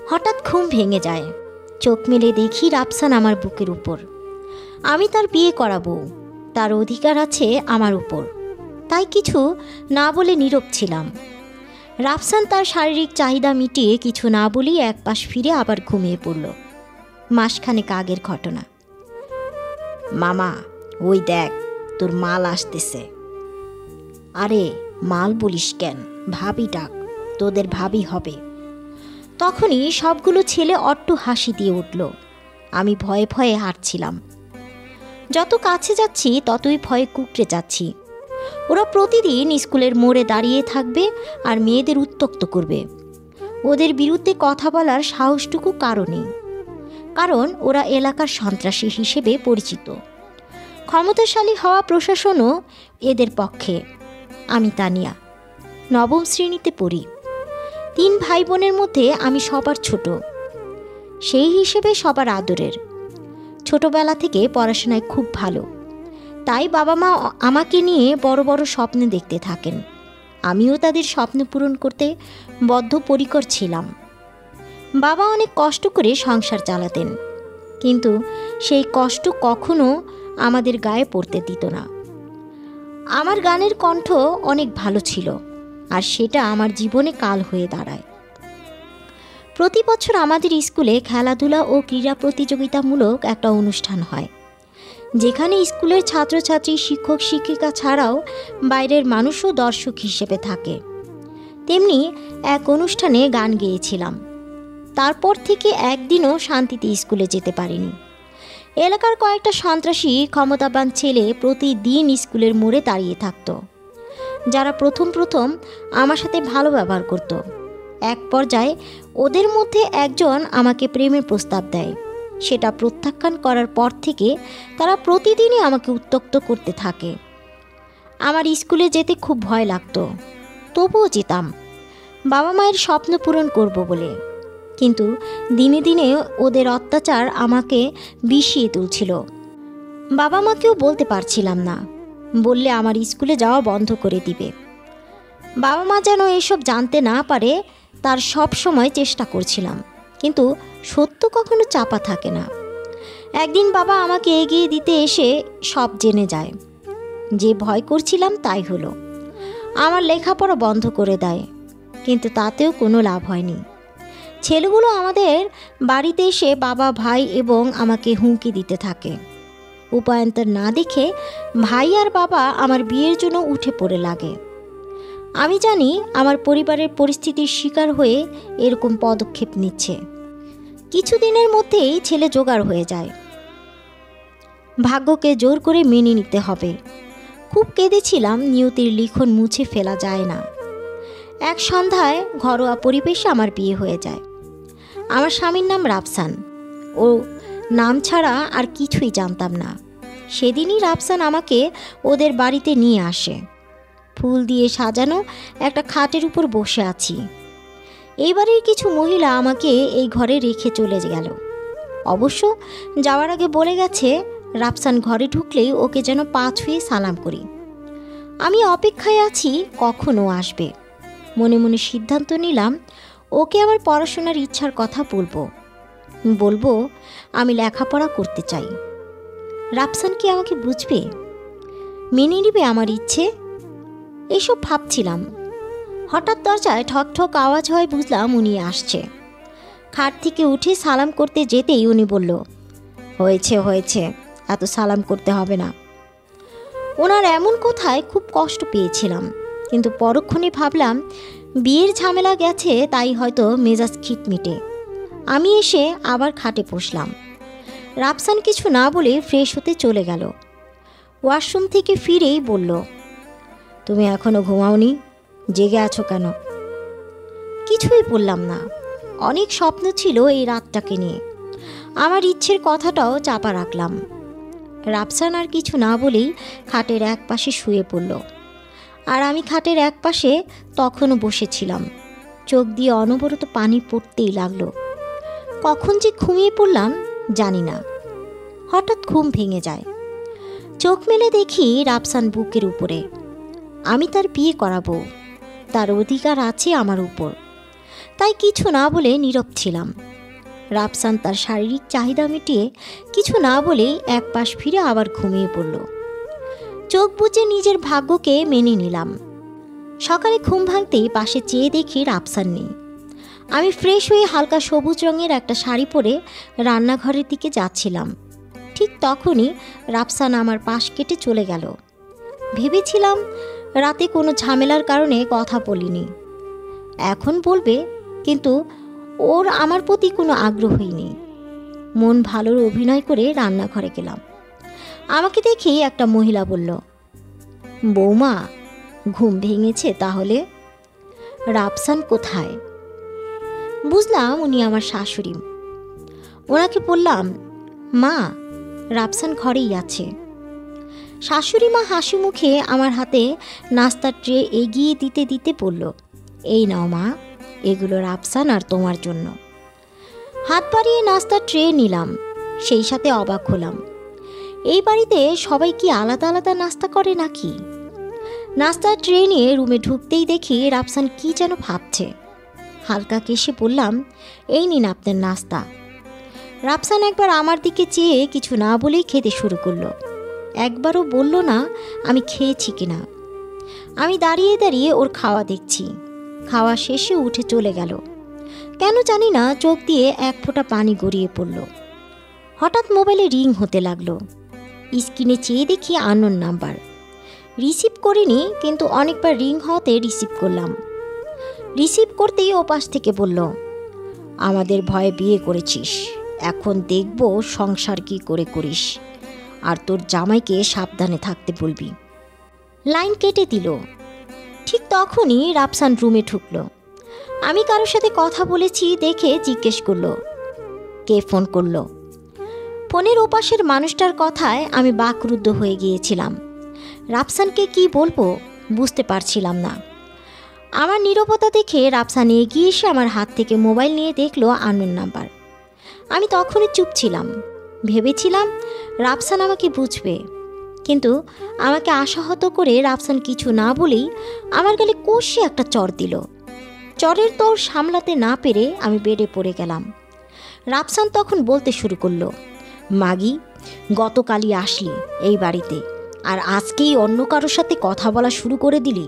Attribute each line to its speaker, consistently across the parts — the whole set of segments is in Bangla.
Speaker 1: হঠাৎ ঘুম ভেঙে যায়। চোখ মেলে দেখি রাফসান আমার বুকের উপর। আমি তার বিয়ে করাবো, তার অধিকার আছে আমার উপর। তাই কিছু না বলে নীরব ছিলাম। রাফসান তার শারীরিক চাহিদা মিটিয়ে কিছু না বলেই এক পাশ ফিরে আবার ঘুমিয়ে পড়ল। মাসখানেক আগের ঘটনা। মামা, ওই দেখ তোর মাল আসতেছে। আরে মাল বলিস কেন, ভাবি ডাক, তোদের ভাবি হবে। তখনই সবগুলো ছেলে অট্ট হাসি দিয়ে উঠল। আমি ভয়ে ভয়ে হাঁটছিলাম। যত কাছে যাচ্ছি ততই ভয়ে কুঁকড়ে যাচ্ছি। ওরা প্রতিদিন স্কুলের মোড়ে দাঁড়িয়ে থাকবে আর মেয়েদের উত্ত্যক্ত করবে। ওদের বিরুদ্ধে কথা বলার সাহসটুকু কারো নেই, কারণ ওরা এলাকার সন্ত্রাসী হিসেবে পরিচিত। ক্ষমতাশালী হওয়া প্রশাসনও এদের পক্ষে। আমি তানিয়া, নবম শ্রেণীতে পড়ি। 3 ভাই বোনের মধ্যে আমি সবার ছোট, সেই হিসেবে সবার আদরের। ছোটবেলা থেকে পড়াশোনায় খুব ভালো, তাই বাবা মা আমাকে নিয়ে বড় বড় স্বপ্ন দেখতে থাকেন। আমিও তাদের স্বপ্ন পূরণ করতে বদ্ধপরিকর ছিলাম। বাবা অনেক কষ্ট করে সংসার চালাতেন, কিন্তু সেই কষ্ট কখনো আমাদের গায়ে পড়তে দিত না। আমার গানের কণ্ঠ অনেক ভালো ছিল, আর সেটা আমার জীবনে কাল হয়ে দাঁড়ায়। প্রতি বছর আমাদের স্কুলে খেলাধুলা ও ক্রীড়া প্রতিযোগিতামূলক একটা অনুষ্ঠান হয়, যেখানে স্কুলের ছাত্রছাত্রী, শিক্ষক শিক্ষিকা ছাড়াও বাইরের মানুষও দর্শক হিসেবে থাকে। তেমনি এক অনুষ্ঠানে গান গেয়েছিলাম। তারপর থেকে একদিনও শান্তিতে স্কুলে যেতে পারিনি। এলাকার কয়েকটা সন্ত্রাসী ক্ষমতাবান ছেলে প্রতিদিন স্কুলের মোড়ে দাঁড়িয়ে থাকত, যারা প্রথম আমার সাথে ভালো ব্যবহার করত। এক পর্যায়ে ওদের মধ্যে একজন আমাকে প্রেমের প্রস্তাব দেয়। সেটা প্রত্যাখ্যান করার পর থেকে তারা প্রতিদিনই আমাকে উত্ত্যক্ত করতে থাকে। আমার স্কুলে যেতে খুব ভয় লাগতো, তবুও যেতাম বাবা মায়ের স্বপ্ন পূরণ করব বলে। কিন্তু দিনে দিনে ওদের অত্যাচার আমাকে বিষিয়ে তুলছিল। বাবা মাকেও বলতে পারছিলাম না, বললে আমার স্কুলে যাওয়া বন্ধ করে দিবে। বাবা মা যেন এসব জানতে না পারে তার সব সময় চেষ্টা করছিলাম, কিন্তু সত্য কখনো চাপা থাকে না। একদিন বাবা আমাকে এগিয়ে দিতে এসে সব জেনে যায়। যে ভয় করছিলাম তাই হলো। আমার লেখাপড়া বন্ধ করে দেয়, কিন্তু তাতেও কোনো লাভ হয়নি। ছেলেগুলো আমাদের বাড়িতে এসে বাবা, ভাই এবং আমাকে হুমকি দিতে থাকে। উপায়ান্তর না দেখে ভাই আর বাবা আমার বিয়ের জন্য উঠে পড়ে লাগে। আমি জানি আমার পরিবারের পরিস্থিতির শিকার হয়ে এরকম পদক্ষেপ নিচ্ছে। কিছুদিনের মধ্যেই ছেলে জোগাড় হয়ে যায়। ভাগ্যকে জোর করে মেনে নিতে হবে। খুব কেঁদেছিলাম, নিয়তির লিখন মুছে ফেলা যায় না। এক সন্ধ্যায় ঘরোয়া পরিবেশে আমার বিয়ে হয়ে যায়। আমার স্বামীর নাম রাফসান। ও নাম ছাড়া আর কিছুই জানতাম না। সেদিনই রাফসান আমাকে ওদের বাড়িতে নিয়ে আসে। ফুল দিয়ে সাজানো একটা খাটের উপর বসে আছি। এইবারের কিছু মহিলা আমাকে এই ঘরে রেখে চলে গেল। অবশ্য যাওয়ার আগে বলে গেছে রাফসান ঘরে ঢুকলেই ওকে যেন পা ছুঁয়ে সালাম করি। আমি অপেক্ষায় আছি কখন ও আসবে। মনে মনে সিদ্ধান্ত নিলাম ওকে আমার পড়াশোনার ইচ্ছার কথা বলবো আমি লেখাপড়া করতে চাই। রাফসান কি আমাকে বুঝবে, মেনে নিবে আমার ইচ্ছে? এসব ভাবছিলাম। হঠাৎ দরজায় ঠক ঠক আওয়াজ হয়, বুঝলাম উনি আসছে। খাট থেকে উঠে সালাম করতে যেতেই উনি বলল, হয়েছে হয়েছে, এত সালাম করতে হবে না। ওনার এমন কথায় খুব কষ্ট পেয়েছিলাম, কিন্তু পরক্ষণে ভাবলাম বিয়ের ঝামেলা গেছে, তাই হয়তো মেজাজ খিটমিটে। আমি এসে আবার খাটে বসলাম। রাফসান কিছু না বলে ফ্রেশ হতে চলে গেল। ওয়াশরুম থেকে ফিরেই বলল, তুমি এখনো ঘুমাওনি, জেগে আছো কেন? কিছুই বললাম না। অনেক স্বপ্ন ছিল এই রাতটাকে নিয়ে। আমার ইচ্ছের কথাটাও চাপা রাখলাম। রাফসান আর কিছু না বলেই খাটের এক পাশে শুয়ে পড়ল, আর আমি খাটের এক পাশে তখনও বসেছিলাম। চোখ দিয়ে অনবরত পানি পড়তেই লাগলো। কখন যে ঘুমিয়ে পড়লাম জানি না। হঠাৎ ঘুম ভেঙে যায়। চোখ মেলে দেখি রাফসান বুকের উপরে। আমি তার বিয়ে করাবো, তার অধিকার আছে আমার উপর। তাই কিছু না বলে নীরব ছিলাম। রাফসান তার শারীরিক চাহিদা মিটিয়ে কিছু না বলেই এক পাশ ফিরে আবার ঘুমিয়ে পড়ল। চোখ বুজে নিজের ভাগ্যকে মেনে নিলাম। সকালে ঘুম ভাঙতেই পাশে চেয়ে দেখি রাফসান নেই। আমি ফ্রেশ হয়ে হালকা সবুজ রঙের একটা শাড়ি পরে রান্নাঘরের দিকে যাচ্ছিলাম। ঠিক তখনই রাফসান আমার পাশ কেটে চলে গেল। ভেবেছিলাম রাতে কোনো ঝামেলার কারণে কথা বলিনি, এখন বলবে, কিন্তু ওর আমার প্রতি কোনো আগ্রহই নেই। মন ভালোর অভিনয় করে রান্নাঘরে গেলাম। আমাকে দেখে একটা মহিলা বলল, বৌমা, ঘুম ভেঙেছে তাহলে? রাফসান কোথায়? বুঝলাম উনি আমার শাশুড়ি। ওনাকে বললাম, মা, রাফসান ঘরেই আছে। শাশুড়ি মা হাসি মুখে আমার হাতে নাস্তার ট্রে এগিয়ে দিতে দিতে বলল, এই নাও মা, এগুলো রাফসান আর তোমার জন্য। হাত বাড়িয়ে নাস্তার ট্রে নিলাম, সেই সাথে অবাক হলাম। এই বাড়িতে সবাই কি আলাদা আলাদা নাস্তা করে নাকি? নাস্তার ট্রে নিয়ে রুমে ঢুকতেই দেখি রাফসান কি যেন ভাবছে। হালকা কেশে বললাম, এই নিন আপনার নাস্তা। রাফসান একবার আমার দিকে চেয়ে কিছু না বলেই খেতে শুরু করলো। একবারও বলল না আমি খেয়েছি কিনা। আমি দাঁড়িয়ে দাঁড়িয়ে ওর খাওয়া দেখছি। খাওয়া শেষে উঠে চলে গেল। কেন জানি না চোখ দিয়ে এক ফোঁটা পানি গড়িয়ে পড়ল। হঠাৎ মোবাইলে রিং হতে লাগলো। স্ক্রিনে চেয়ে দেখি আননোন নাম্বার। রিসিভ করিনি, কিন্তু অনেকবার রিং হওয়াতে রিসিভ করলাম। রিসিভ করতেই ও পাশ থেকে বলল, আমাদের ভয়ে বিয়ে করেছিস, এখন দেখব সংসার কি করে করিস, আর তোর জামাইকে সাবধানে থাকতে বলবি। লাইন কেটে দিল। ঠিক তখনই রাফসান রুমে ঢুকলো। আমি কারোর সাথে কথা বলেছি দেখে জিজ্ঞেস করলো, কে ফোন করলো? ফোনের ওপাশের মানুষটার কথায় আমি বাকরুদ্ধ হয়ে গিয়েছিলাম। রাফসানকে কি বলবো বুঝতে পারছিলাম না। আমার নীরবতা দেখে রাফসান এগিয়ে এসে আমার হাত থেকে মোবাইল নিয়ে দেখলো আননোন নাম্বার। আমি তখনই চুপ ছিলাম। ভেবেছিলাম রাফসান আমাকে বুঝবে, কিন্তু আমাকে আশাহত করে রাফসান কিছু না বলেই আমার গালে কষে একটা চড় দিল। চড়ের তোর সামলাতে না পেরে আমি বেডে পড়ে গেলাম। রাফসান তখন বলতে শুরু করলো, মাগি, গতকালই আসলি এই বাড়িতে, আর আজকেই অন্য কারোর সাথে কথা বলা শুরু করে দিলি।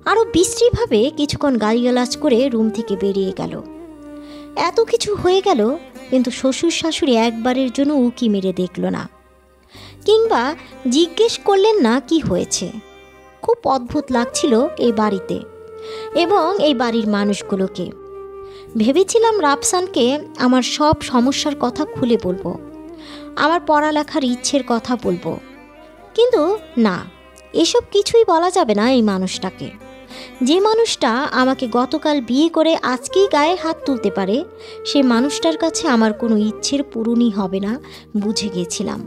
Speaker 1: আরও বিশ্রীভাবে কিছুক্ষণ গালিগালাজ করে রুম থেকে বেরিয়ে গেল। এত কিছু হয়ে গেল, কিন্তু শ্বশুর শাশুড়ি একবারের জন্য উকি মেরে দেখল না, কিংবা জিজ্ঞেস করলেন না কি হয়েছে। খুব অদ্ভুত লাগছিল এই বাড়িতে এবং এই বাড়ির মানুষগুলোকে। ভেবেছিলাম রাফসানকে আমার সব সমস্যার কথা খুলে বলবো, আমার পড়ালেখার ইচ্ছের কথা বলবো, কিন্তু না, এসব কিছুই বলা যাবে না এই মানুষটাকে। যে মানুষটা আমাকে গতকাল বিয়ে করে আজকেই গায়ে হাত তুলতে পারে, সে মানুষটার কাছে আমার কোনো ইচ্ছের পূরণই হবে না বুঝে গেছিলাম।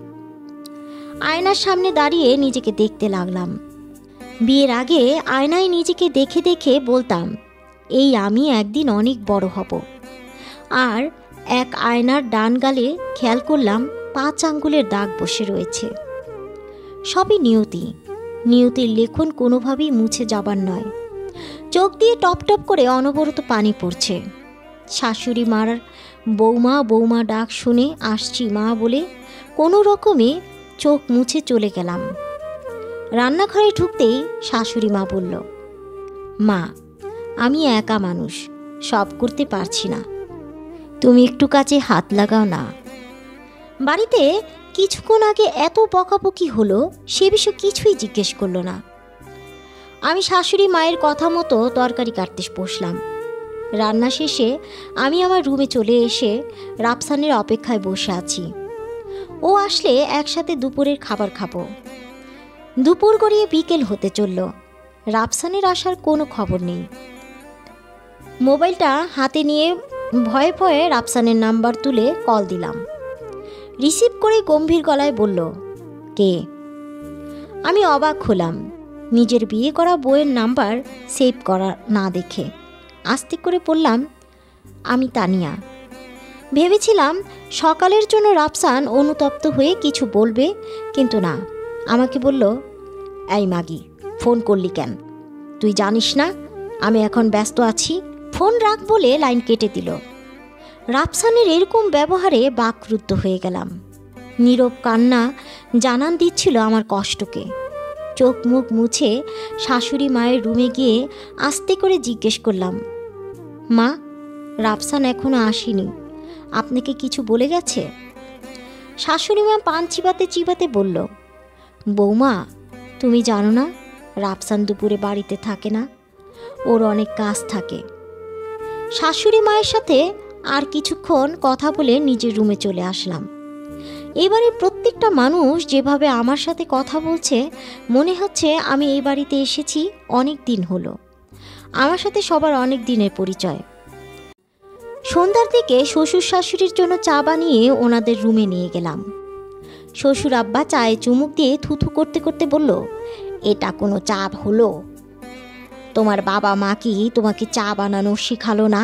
Speaker 1: আয়নার সামনে দাঁড়িয়ে নিজেকে দেখতে লাগলাম। বিয়ের আগে আয়নায় নিজেকে দেখে দেখে বলতাম, এই আমি একদিন অনেক বড় হব। আর এক আয়নার ডান গালে খেয়াল করলাম 5 আঙ্গুলের দাগ বসে রয়েছে। সবই নিয়তি। নিয়তির লেখন কোনোভাবেই মুছে যাবার নয়। চোখ দিয়ে টপ টপ করে অনবরত পানি পড়ছে। শাশুড়ি মার বৌমা বৌমা ডাক শুনে আসছি মা বলে কোনো রকমে চোখ মুছে চলে গেলাম। রান্নাঘরে ঢুকতেই শাশুড়ি মা বলল, মা, আমি একা মানুষ, সব করতে পারছি না, তুমি একটু কাজে হাত লাগাও না। বাড়িতে কিছুক্ষণ আগে এত বকাবকি হলো, সে বিষয়ে কিছুই জিজ্ঞেস করলো না। আমি শাশুড়ি মায়ের কথা মতো তরকারি কাটতে বসলাম। রান্না শেষে আমি আমার রুমে চলে এসে রাফসানের অপেক্ষায় বসে আছি। ও আসলে একসাথে দুপুরের খাবার খাবো। দুপুর গড়িয়ে বিকেল হতে চলল, রাফসানের আসার কোনো খবর নেই। মোবাইলটা হাতে নিয়ে ভয়ে ভয়ে রাফসানের নাম্বার তুলে কল দিলাম। রিসিভ করে গম্ভীর গলায় বলল, কে? আমি অবাক হলাম, নিজের বিয়ে করা বউয়ের নাম্বার সেভ করা না দেখে। আস্তে করে বললাম, আমি তানিয়া। ভেবেছিলাম সকালের জন্য রাফসান অনুতপ্ত হয়ে কিছু বলবে, কিন্তু না, আমাকে বলল, এই মাগি, ফোন করলি কেন? তুই জানিস না আমি এখন ব্যস্ত আছি, ফোন রাখ বলে লাইন কেটে দিল। রাফসানের এরকম ব্যবহারে বাকরুদ্ধ হয়ে গেলাম। নীরব কান্না জানান দিচ্ছিল আমার কষ্টকে। চোখ মুখ মুছে শাশুড়ি মায়ের রুমে গিয়ে আস্তে করে জিজ্ঞেস করলাম, মা, রাফসান এখনো আসেনি, আপনাকে কিছু বলে গেছে? শাশুড়ি মা পান চিবাতে চিবাতে বলল, বৌমা, তুমি জানো না রাফসান দুপুরে বাড়িতে থাকে না, ওর অনেক কাজ থাকে। শাশুড়ি মায়ের সাথে আর কিছুক্ষণ কথা বলে নিজের রুমে চলে আসলাম। এবারে প্রত্যেকটা মানুষ যেভাবে আমার সাথে কথা বলছে, মনে হচ্ছে আমি এই বাড়িতে এসেছি অনেক দিন হলো। আমার সাথে সবার অনেক দিনের পরিচয়। সন্ধ্যার দিকে শ্বশুর শাশুড়ির জন্য চা বানিয়ে ওনাদের রুমে নিয়ে গেলাম। শ্বশুর আব্বা চায়ে চুমুক দিয়ে থুথু করতে করতে বলল, এটা কোনো চা হলো? তোমার বাবা মা কি তোমাকে চা বানানো শেখালো না?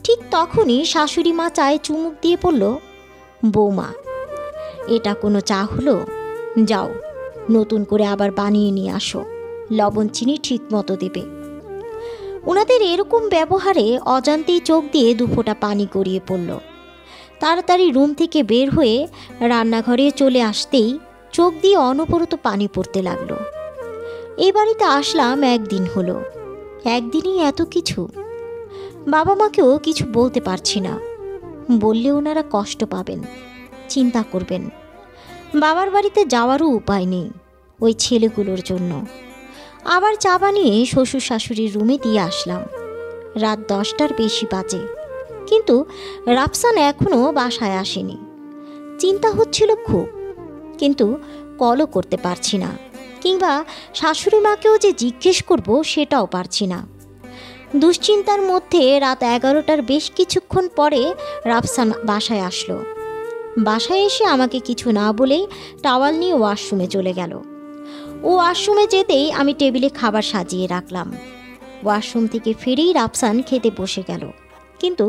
Speaker 1: ঠিক তখনই শাশুড়ি মা চায়ে চুমুক দিয়ে বলল, বৌমা, এটা কোনো চা হলো? যাও, নতুন করে আবার বানিয়ে নিয়ে আসো, লবণ চিনি ঠিক মতো দেবে। ওনাদের এরকম ব্যবহারে অজান্তেই চোখ দিয়ে দুফোঁটা পানি গড়িয়ে পড়ল। তাড়াতাড়ি রুম থেকে বের হয়ে রান্নাঘরে চলে আসতেই চোখ দিয়ে অনবরত পানি পড়তে লাগলো। এই বাড়িতে আসলাম একদিন হলো, একদিনই এত কিছু। বাবা মাকেও কিছু বলতে পারছি না, বললে ওনারা কষ্ট পাবেন, চিন্তা করবেন। বাবার বাড়িতে যাওয়ারও উপায় নেই ওই ছেলেগুলোর জন্য। আবার চা বানিয়ে শ্বশুর শাশুড়ির রুমে দিয়ে আসলাম। রাত 10টার বেশি বাজে, কিন্তু রাফসান এখনও বাসায় আসেনি। চিন্তা হচ্ছিল খুব, কিন্তু কলও করতে পারছি না, কিংবা শাশুড়ি মাকেও যে জিজ্ঞেস করব সেটাও পারছি না। দুশ্চিন্তার মধ্যে রাত 11টার বেশ কিছুক্ষণ পরে রাফসান বাসায় আসলো। বাসায় এসে আমাকে কিছু না বলেই টাওয়াল নিয়ে ওয়াশরুমে চলে গেল। ও ওয়াশরুমে যেতেই আমি টেবিলে খাবার সাজিয়ে রাখলাম। ওয়াশরুম থেকে ফিরেই রাফসান খেতে বসে গেল, কিন্তু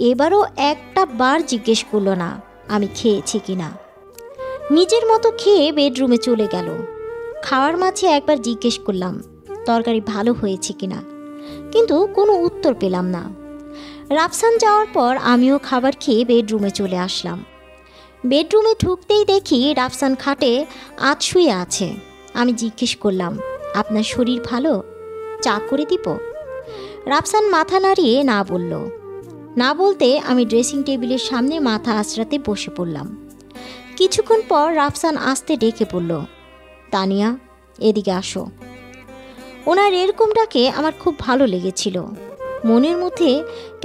Speaker 1: এবারও একটা বার জিজ্ঞেস করলো না আমি খেয়েছি কিনা। নিজের মতো খেয়ে বেডরুমে চলে গেল। খাওয়ার মাঝে একবার জিজ্ঞেস করলাম তরকারি ভালো হয়েছে কিনা, কিন্তু কোনো উত্তর পেলাম না। রাফসান যাওয়ার পর আমিও খাবার খেয়ে বেডরুমে চলে আসলাম। বেডরুমে ঢুকতেই দেখি রাফসান খাটে আধ শুয়ে আছে। আমি জিজ্ঞেস করলাম, আপনার শরীর ভালো, চা করে দিব? রাফসান মাথা নাড়িয়ে না বলল। না বলতে আমি ড্রেসিং টেবিলের সামনে মাথা আঁচড়াতে বসে পড়লাম। কিছুক্ষণ পর রাফসান আস্তে ডেকে পড়ল, তানিয়া, এদিকে আসো। ওনার এরকম ডাকে আমার খুব ভালো লেগেছিল। মনের মধ্যে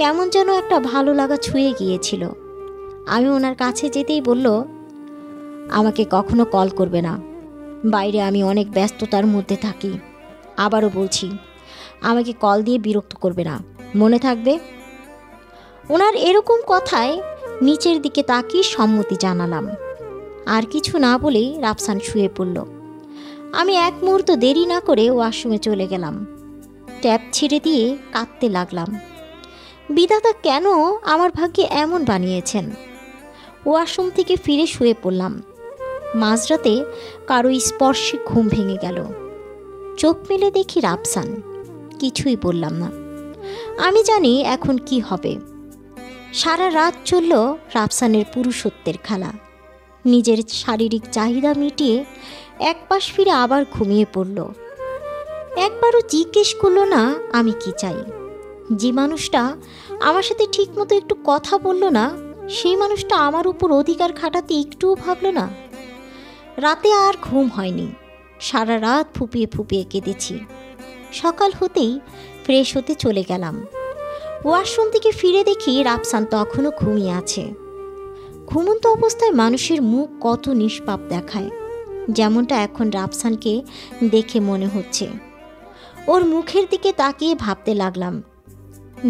Speaker 1: কেমন যেন একটা ভালো লাগা ছুঁয়ে গিয়েছিল। আমি ওনার কাছে যেতেই বলল, আমাকে কখনো কল করবে না, বাইরে আমি অনেক ব্যস্ততার মধ্যে থাকি। আবারও বলছি, আমাকে কল দিয়ে বিরক্ত করবে না, মনে থাকবে? ওনার এরকম কথায় নিচের দিকে তাকিয়ে সম্মতি জানালাম। আর কিছু না বলেই রাফসান শুয়ে পড়ল। আমি এক মুহূর্ত দেরি না করে ওয়াশরুমে চলে গেলাম। ট্যাপ ছিঁড়ে দিয়ে কাঁদতে লাগলাম। বিধাতা কেন আমার ভাগ্যে এমন বানিয়েছেন? ওয়াশরুম থেকে ফিরে শুয়ে পড়লাম। মাঝরাতে কারো স্পর্শে ঘুম ভেঙে গেল। চোখ মেলে দেখি রাফসান। কিছুই বললাম না। আমি জানি এখন কি হবে। সারা রাত চলল রাফসানের পুরুষত্বের খেলা। নিজের শারীরিক চাহিদা মিটিয়ে এক পাশ ফিরে আবার ঘুমিয়ে পড়ল। একবারও জিজ্ঞেস করলো না আমি কি চাই। যে মানুষটা আমার সাথে ঠিকমতো একটু কথা বলল না, সেই মানুষটা আমার উপর অধিকার খাটাতে একটুও ভাবলো না। রাতে আর ঘুম হয়নি। সারা রাত ফুপিয়ে ফুপিয়ে কেঁদেছি। সকাল হতেই ফ্রেশ হতে চলে গেলাম। ওয়াশরুম থেকে ফিরে দেখি রাফসান তখনও ঘুমিয়ে আছে। ঘুমন্ত অবস্থায় মানুষের মুখ কত নিষ্পাপ দেখায়, যেমনটা এখন রাফসানকে দেখে মনে হচ্ছে। ওর মুখের দিকে তাকিয়ে ভাবতে লাগলাম,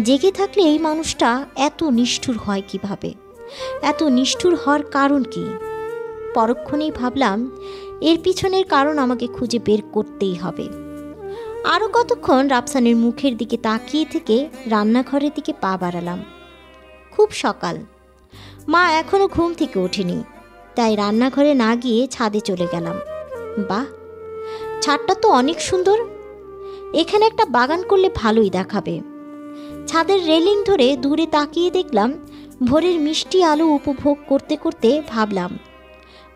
Speaker 1: জেগে থাকলে এই মানুষটা এত নিষ্ঠুর হয় কিভাবে? এত নিষ্ঠুর হওয়ার কারণ কি? পরক্ষণেই ভাবলাম, এর পিছনের কারণ আমাকে খুঁজে বের করতেই হবে। আরও কতক্ষণ রাফসানের মুখের দিকে তাকিয়ে থেকে রান্নাঘরের দিকে পা বাড়ালাম। খুব সকাল, মা এখনও ঘুম থেকে ওঠেনি, তাই রান্নাঘরে না গিয়ে ছাদে চলে গেলাম। বাহ, ছাদটা তো অনেক সুন্দর। এখানে একটা বাগান করলে ভালোই দেখাবে। ছাদের রেলিং ধরে দূরে তাকিয়ে দেখলাম ভোরের মিষ্টি আলো উপভোগ করতে করতে ভাবলাম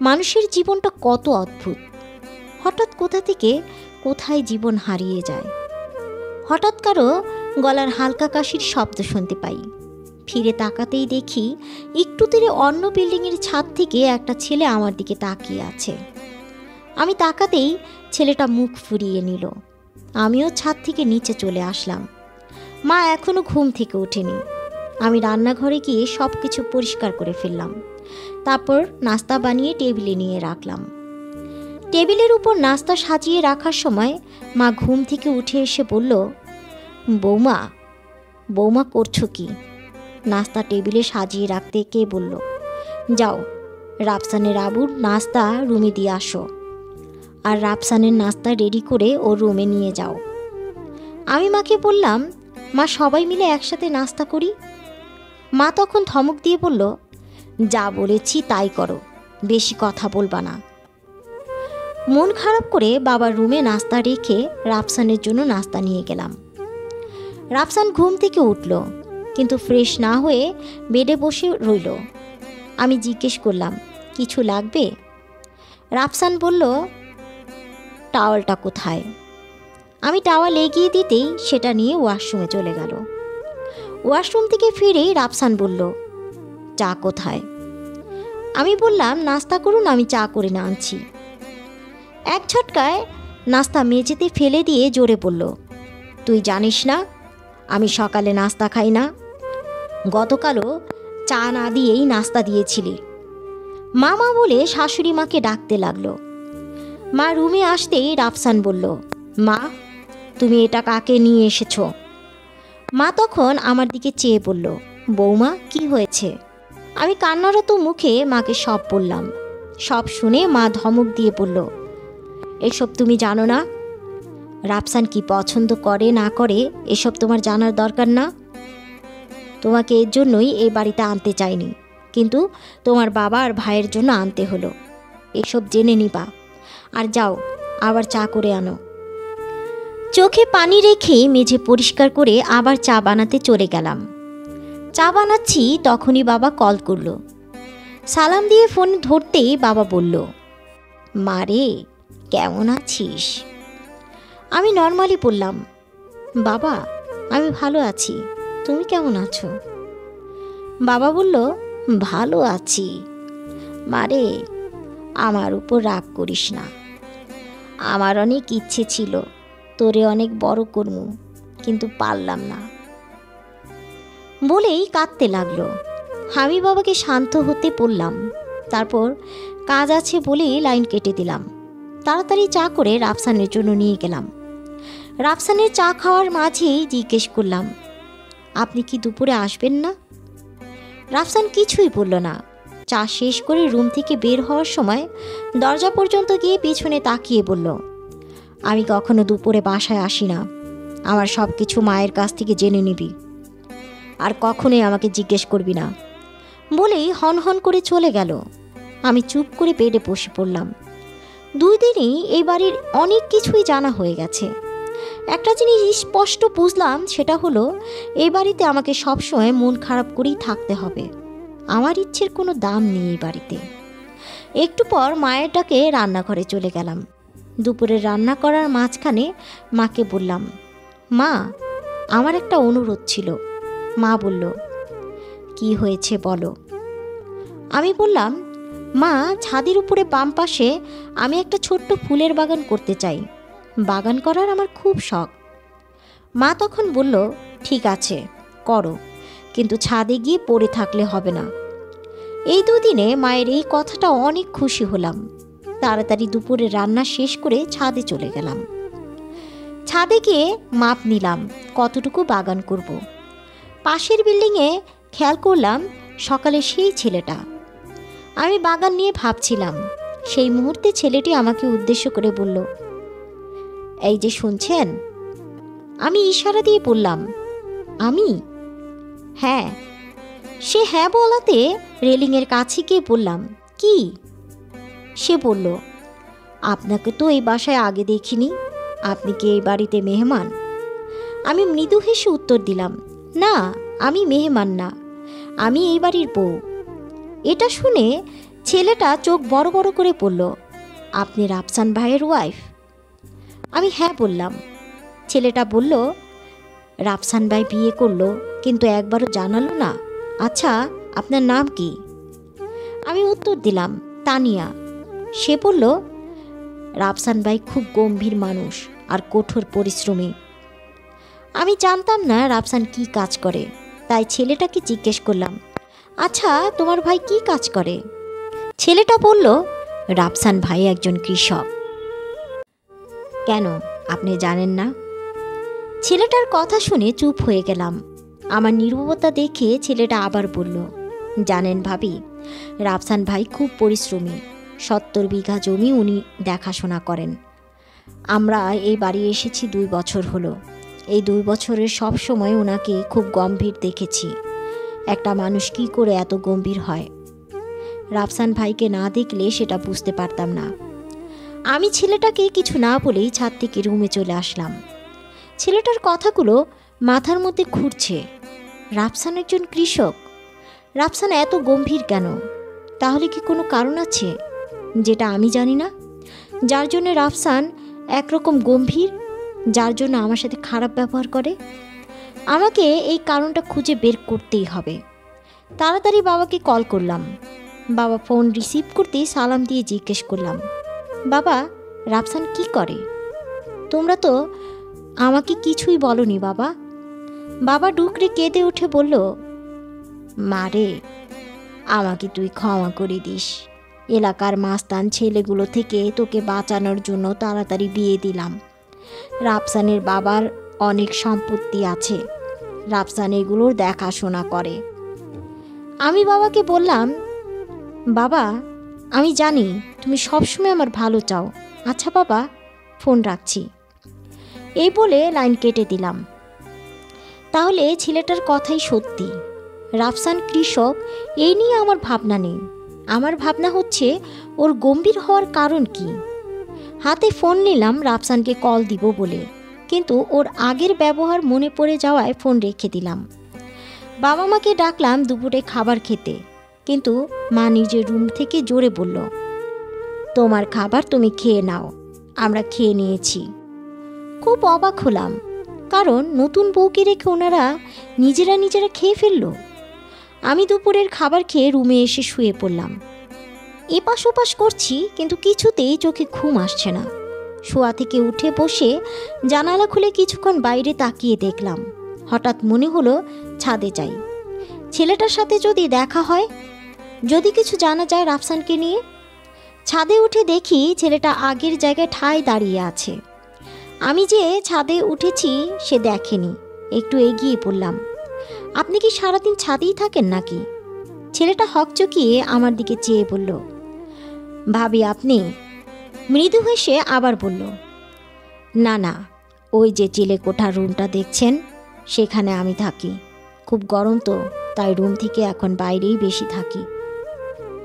Speaker 1: মানুষের জীবনটা কত অদ্ভুত। হঠাৎ কোথা থেকে কোথায় জীবন হারিয়ে যায়। হঠাৎ কারো গলার হালকা কাশির শব্দ শুনতে পাই, ফিরে তাকাতেই দেখি একটু দূরে অন্য বিল্ডিংয়ের ছাদ থেকে একটা ছেলে আমার দিকে তাকিয়ে আছে। আমি তাকাতেই ছেলেটা মুখ ফুরিয়ে নিল। আমিও ছাদ থেকে নিচে চলে আসলাম। মা এখনো ঘুম থেকে ওঠেনি। আমি রান্নাঘরে গিয়ে সব কিছু পরিষ্কার করে ফেললাম। তারপর নাস্তা বানিয়ে টেবিলে নিয়ে রাখলাম। টেবিলের উপর নাস্তা সাজিয়ে রাখার সময় মা ঘুম থেকে উঠে এসে বলল, বৌমা বৌমা করছো কি? নাস্তা টেবিলে সাজিয়ে রাখতে কে বলল? যাও রাফসানের আবুর নাস্তা রুমে দিয়ে আসো, আর রাফসানের নাস্তা রেডি করে ওর রুমে নিয়ে যাও। আমি মাকে বললাম, মা সবাই মিলে একসাথে নাস্তা করি। মা তখন ধমক দিয়ে বলল, যা বলেছি তাই করো, বেশি কথা বলবা না। মন খারাপ করে বাবার রুমে নাস্তা রেখে রাফসানের জন্য নাস্তা নিয়ে গেলাম। রাফসান ঘুম থেকে উঠল, কিন্তু ফ্রেশ না হয়ে বেডে বসে রইল। আমি জিজ্ঞেস করলাম, কিছু লাগবে? রাফসান বলল, টাওয়ালটা কোথায়? আমি টাওয়াল এগিয়ে দিতেই সেটা নিয়ে ওয়াশরুমে চলে গেল। ওয়াশরুম থেকে ফিরেই রাফসান বলল, চা কোথায়? আমি বললাম, নাস্তা করুন, আমি চা করে না আনছি। এক ঝটকায় নাস্তা মেঝেতে ফেলে দিয়ে জোরে বলল, তুই জানিস না আমি সকালে নাস্তা খাই না? গতকালও চা না দিয়েই নাস্তা দিয়েছিলি। মামা বলে শাশুড়ি মাকে ডাকতে লাগলো। মা রুমে আসতেই রাফসান বলল, মা তুমি এটা কাকে নিয়ে এসেছ? মা তখন আমার দিকে চেয়ে বলল, বৌমা কি হয়েছে? আমি কান্নারত মুখে মাকে সব বললাম। সব শুনে মা ধমক দিয়ে বলল, এসব তুমি জানো না? রাফসান কি পছন্দ করে না করে এসব তোমার জানার দরকার না। তোমাকে এর জন্যই এই বাড়িতে আনতে চাইনি, কিন্তু তোমার বাবা আর ভাইয়ের জন্য আনতে হলো। এসব জেনে নিবা, আর যাও আবার চা করে আনো। চোখে পানি রেখে মেঝে পরিষ্কার করে আবার চা বানাতে চলে গেলাম। চা বানাচ্ছি তখনই বাবা কল করল। সালাম দিয়ে ফোন ধরতেই বাবা বলল, মা রে কেমন আছিস? আমি নর্মালি বললাম, বাবা আমি ভালো আছি, তুমি কেমন আছো? বাবা বলল, ভালো আছি। মারে আমার উপর রাগ করিস না। আমার অনেক ইচ্ছে ছিল তোরে অনেক বড় করমু, কিন্তু পারলাম না। বলেই কাঁদতে লাগলো। আমি বাবাকে শান্ত হতে বললাম। তারপর কাজ আছে বলেই লাইন কেটে দিলাম। তাড়াতাড়ি চা করে রাফসানের জন্য নিয়ে গেলাম। রাফসানের চা খাওয়ার মাঝেই জিজ্ঞেস করলাম, আপনি কি দুপুরে আসবেন না? রাফসান কিছুই বলল না। চা শেষ করে রুম থেকে বের হওয়ার সময় দরজা পর্যন্ত গিয়ে পিছনে তাকিয়ে বলল, আমি কখনো দুপুরে বাসায় আসি না। আমার সব কিছু মায়ের কাছ থেকে জেনে নিবি, আর কখনোই আমাকে জিজ্ঞেস করবি না। বলেই হনহন করে চলে গেল। আমি চুপ করে বেডে বসে পড়লাম। 2 দিনেই এই বাড়ির অনেক কিছুই জানা হয়ে গেছে। একটা জিনিস স্পষ্ট বুঝলাম, সেটা হলো এই বাড়িতে আমাকে সবসময় মন খারাপ করেই থাকতে হবে। আমার ইচ্ছের কোনো দাম নেই এই বাড়িতে। একটু পর মায়ের ডাকে রান্নাঘরে চলে গেলাম। দুপুরে রান্না করার মাঝখানে মাকে বললাম, মা আমার একটা অনুরোধ ছিল। মা বলল, কি হয়েছে বলো। আমি বললাম, মা ছাদের উপরে বাম পাশে আমি একটা ছোট্ট ফুলের বাগান করতে চাই। বাগান করার আমার খুব শখ। মা তখন বলল, ঠিক আছে করো, কিন্তু ছাদে গিয়ে পড়ে থাকলে হবে না। এই 2 দিনে মায়ের এই কথাটা অনেক খুশি হলাম। তাড়াতাড়ি দুপুরে রান্না শেষ করে ছাদে চলে গেলাম। ছাদে গিয়ে মাপ নিলাম কতটুকু বাগান করব। পাশের বিল্ডিংয়ে খেয়াল করলাম সকালে সেই ছেলেটা। আমি বাগান নিয়ে ভাবছিলাম, সেই মুহূর্তে ছেলেটি আমাকে উদ্দেশ্য করে বলল, এই যে শুনছেন? আমি ইশারা দিয়ে বললাম, আমি? হ্যাঁ। সে হ্যাঁ বলাতে রেলিংয়ের কাছে গিয়ে বললাম, কি? সে বলল, আপনাকে তো এই বাসায় আগে দেখিনি, আপনি কি এই বাড়িতে মেহমান? আমি মৃদু হেসে উত্তর দিলাম, না, আমি মেহমান না, আমি এই বাড়ির বউ। এটা শুনে ছেলেটা চোখ বড় বড় করে বলল, আপনি রাফসান ভাইয়ের ওয়াইফ? আমি হ্যাঁ বললাম। ছেলেটা বলল, রাফসান ভাই বিয়ে করলো কিন্তু একবারও জানালো না। আচ্ছা, আপনার নাম কি? আমি উত্তর দিলাম, তানিয়া। সে বলল, রাফসান ভাই খুব গম্ভীর মানুষ আর কঠোর পরিশ্রমী। আমি জানতাম না রাফসান কি কাজ করে, তাই ছেলেটাকে জিজ্ঞেস করলাম, আচ্ছা তোমার ভাই কি কাজ করে? ছেলেটা বলল, রাফসান ভাই একজন কৃষক। কেন, আপনি জানেন না? ছেলেটার কথা শুনে চুপ হয়ে গেলাম। আমার নীরবতা দেখে ছেলেটা আবার বলল, জানেন ভাবি, রাফসান ভাই খুব পরিশ্রমী। 70 বিঘা জমি উনি দেখাশোনা করেন। আমরা এই বাড়ি এসেছি 2 বছর হলো। এই 2 বছরের সব সময় ওনাকে খুব গম্ভীর দেখেছি। একটা মানুষ কি করে এত গম্ভীর হয়? রাফসান ভাইকে না দেখলে সেটা বুঝতে পারতাম না। আমি ছেলেটাকে কিছু না বলেই ছাদ থেকে রুমে চলে আসলাম। ছেলেটার কথাগুলো মাথার মধ্যে ঘুরছে। রাফসান একজন কৃষক, রাফসান এত গম্ভীর কেন? তাহলে কি কোনো কারণ আছে যেটা আমি জানি না, যার জন্য রাফসান একরকম গম্ভীর, যার জন্য আমার সাথে খারাপ ব্যবহার করে? আমাকে এই কারণটা খুঁজে বের করতেই হবে। তাড়াতাড়ি বাবাকে কল করলাম। বাবা ফোন রিসিভ করতেই সালাম দিয়ে জিজ্ঞেস করলাম, বাবা, রাফসান কি করে? তোমরা তো আমাকে কিছুই বলনি বাবা। বাবা ডুকরে কেঁদে উঠে বলল, মারে, আমাকে তুই ক্ষমা করে দিস। এলাকার মাস্তান ছেলেগুলো থেকে তোকে বাঁচানোর জন্য তাড়াতাড়ি বিয়ে দিলাম। রাফসানের বাবার অনেক সম্পত্তি আছে, রাফসান এগুলোর দেখাশোনা করে। আমি বাবাকে বললাম, বাবা, আমি জানি তুমি সবসময় আমার ভালো চাও। আচ্ছা বাবা, ফোন রাখছি। এই বলে লাইন কেটে দিলাম। তাহলে ছেলেটার কথাই সত্যি, রাফসান কৃষক, এই নিয়ে আমার ভাবনা নেই। আমার ভাবনা হচ্ছে ওর গম্ভীর হওয়ার কারণ কি। হাতে ফোন নিলাম রাফসানকে কল দিব বলে, কিন্তু ওর আগের ব্যবহার মনে পড়ে যাওয়ায় ফোন রেখে দিলাম। বাবা মাকে ডাকলাম দুপুরে খাবার খেতে, কিন্তু মা নিজের রুম থেকে জোরে বলল, তোমার খাবার তুমি খেয়ে নাও, আমরা খেয়ে নিয়েছি। খুব অবাক হলাম, কারণ নতুন বউকে রেখে ওনারা নিজেরা খেয়ে ফেলল। আমি দুপুরের খাবার খেয়ে রুমে এসে শুয়ে পড়লাম। এপাশ ওপাশ করছি, কিন্তু কিছুতেই চোখে ঘুম আসছে না। শোয়া থেকে উঠে বসে জানালা খুলে কিছুক্ষণ বাইরে তাকিয়ে দেখলাম। হঠাৎ মনে হলো ছাদে যাই, ছেলেটার সাথে যদি দেখা হয়, যদি কিছু জানা যায় রাফসানকে নিয়ে। ছাদে উঠে দেখি ছেলেটা আগের জায়গায় ঠায় দাঁড়িয়ে আছে। আমি যে ছাদে উঠেছি সে দেখেনি। একটু এগিয়ে পড়লাম, আপনি কি সারাদিন ছাদেই থাকেন নাকি? ছেলেটা হকচকিয়ে আমার দিকে চেয়ে বলল, ভাবি আপনি? মৃদু হেসে আবার বলল, না না, ওই যে চিলে কোঠার রুমটা দেখছেন, সেখানে আমি থাকি। খুব গরম তো, তাই রুম থেকে এখন বাইরেই বেশি থাকি।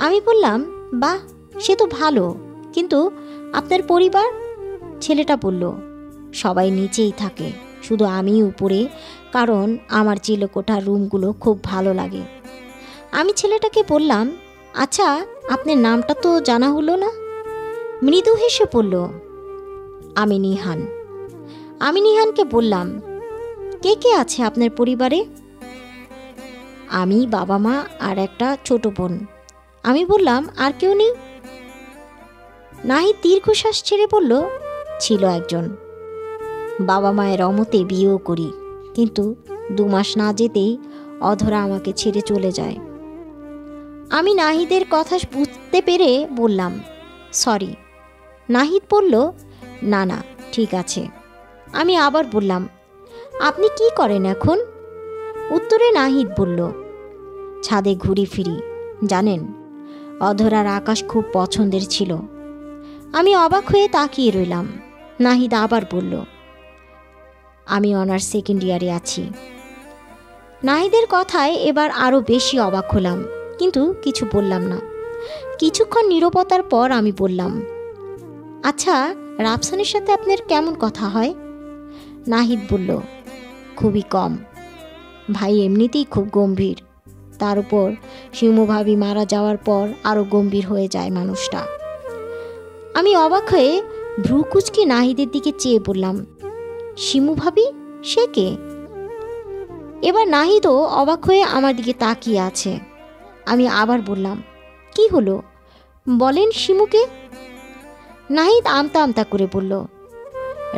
Speaker 1: আমি বললাম, বাহ, সে তো ভালো, কিন্তু আপনার পরিবার? ছেলেটা বলল, সবাই নিচেই থাকে, শুধু আমি উপরে, কারণ আমার চিলেকোঠার রুমগুলো খুব ভালো লাগে। আমি ছেলেটাকে বললাম, আচ্ছা আপনার নামটা তো জানা হলো না? মৃদু হেসে বলল, আমি নিহান। আমি নিহানকে বললাম, কে কে আছে আপনার পরিবারে? আমি, বাবা মা আর একটা ছোট বোন। আমি বললাম, আর কেউ নেই? নাহিদ দীর্ঘশ্বাস ছেড়ে বলল, ছিল একজন। বাবা মায়ের অমতে বিয়েও করি, কিন্তু 2 মাস না যেতেই অধরা আমাকে ছেড়ে চলে যায়। আমি নাহিদের কথা বুঝতে পেরে বললাম, সরি। নাহিদ বলল, না না, ঠিক আছে। আমি আবার বললাম, আপনি কি করেন এখন? উত্তরে নাহিদ বলল, ছাদে ঘুরি ফিরি। জানেন, অধরার আকাশ খুব পছন্দের ছিল। আমি অবাক হয়ে তাকিয়ে রইলাম। নাহিদ আবার বলল, আমি অনার্স 2nd ইয়ারে আছি। নাহিদের কথায় এবার আরও বেশি অবাক হলাম, কিন্তু কিছু বললাম না। কিছুক্ষণ নীরবতার পর আমি বললাম, আচ্ছা রাফসানের সাথে আপনার কেমন কথা হয়? নাহিদ বলল, খুবই কম। ভাই এমনিতেই খুব গম্ভীর, তার উপর শিমু ভাবি মারা যাওয়ার পর আরও গম্ভীর হয়ে যায় মানুষটা। আমি অবাক হয়ে ভ্রুকুচকে নাহিদের দিকে চেয়ে বললাম, শিমু ভাবি? সে কে? এবার নাহিদও অবাক হয়ে আমার দিকে তাকিয়ে আছে। আমি আবার বললাম, কি হলো বলেন, শিমুকে? নাহিদ আমতা আমতা করে বলল,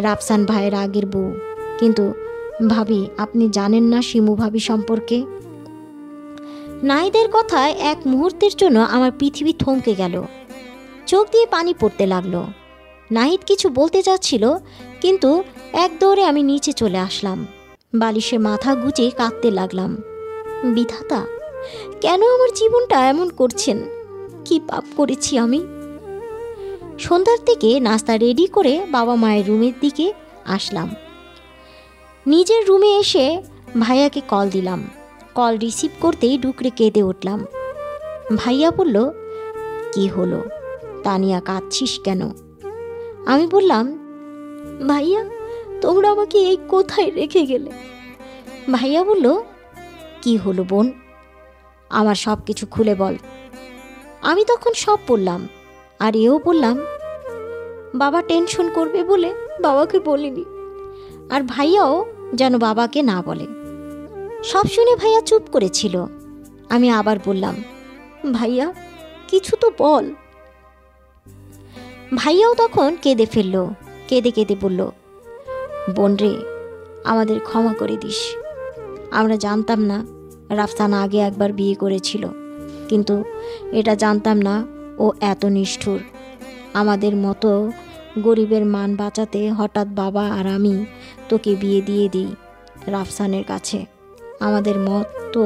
Speaker 1: রাফসান ভাইয়ের আগের বউ। কিন্তু ভাবি, আপনি জানেন না শিমু ভাবি সম্পর্কে? নাহিদের কথায় এক মুহূর্তের জন্য আমার পৃথিবী থমকে গেল, চোখ দিয়ে পানি পড়তে লাগলো। নাহিদ কিছু বলতে যাচ্ছিল, কিন্তু এক দৌড়ে আমি নিচে চলে আসলাম। বালিশে মাথা গুজে কাঁদতে লাগলাম। বিধাতা, কেন আমার জীবনটা এমন করছেন? কি পাপ করেছি আমি? সন্ধ্যার দিকে নাস্তা রেডি করে বাবা মায়ের রুমের দিকে আসলাম। নিজের রুমে এসে ভাইয়াকে কল দিলাম। কল রিসিভ করতেই ডুকরে কেঁদে উঠলাম। ভাইয়া বলল, কি হলো তানিয়া, কাঁদছিস কেন? আমি বললাম, ভাইয়া তোমরা আমাকে এই কোথায় রেখে গেলে? ভাইয়া বলল, কি হলো বোন, আমার সব কিছু খুলে বল। আমি তখন সব বললাম, আর এও বললাম, বাবা টেনশন করবে বলে বাবাকে বলিনি, আর ভাইয়াও যেন বাবাকে না বলে। সব শুনে ভাইয়া চুপ করেছিল। আমি আবার বললাম, ভাইয়া কিছু তো বল। ভাইয়াও তখন কেঁদে ফেলল। কেঁদে কেঁদে বলল, বোন রে, আমাদের ক্ষমা করে দিস। আমরা জানতাম না রাফসান আগে একবার বিয়ে করেছিল, কিন্তু এটা জানতাম না ও এত নিষ্ঠুর। আমাদের মতো গরিবের মান বাঁচাতে হঠাৎ বাবা আর আমি তোকে বিয়ে দিয়ে দিই রাফসানের কাছে। আমাদের মতো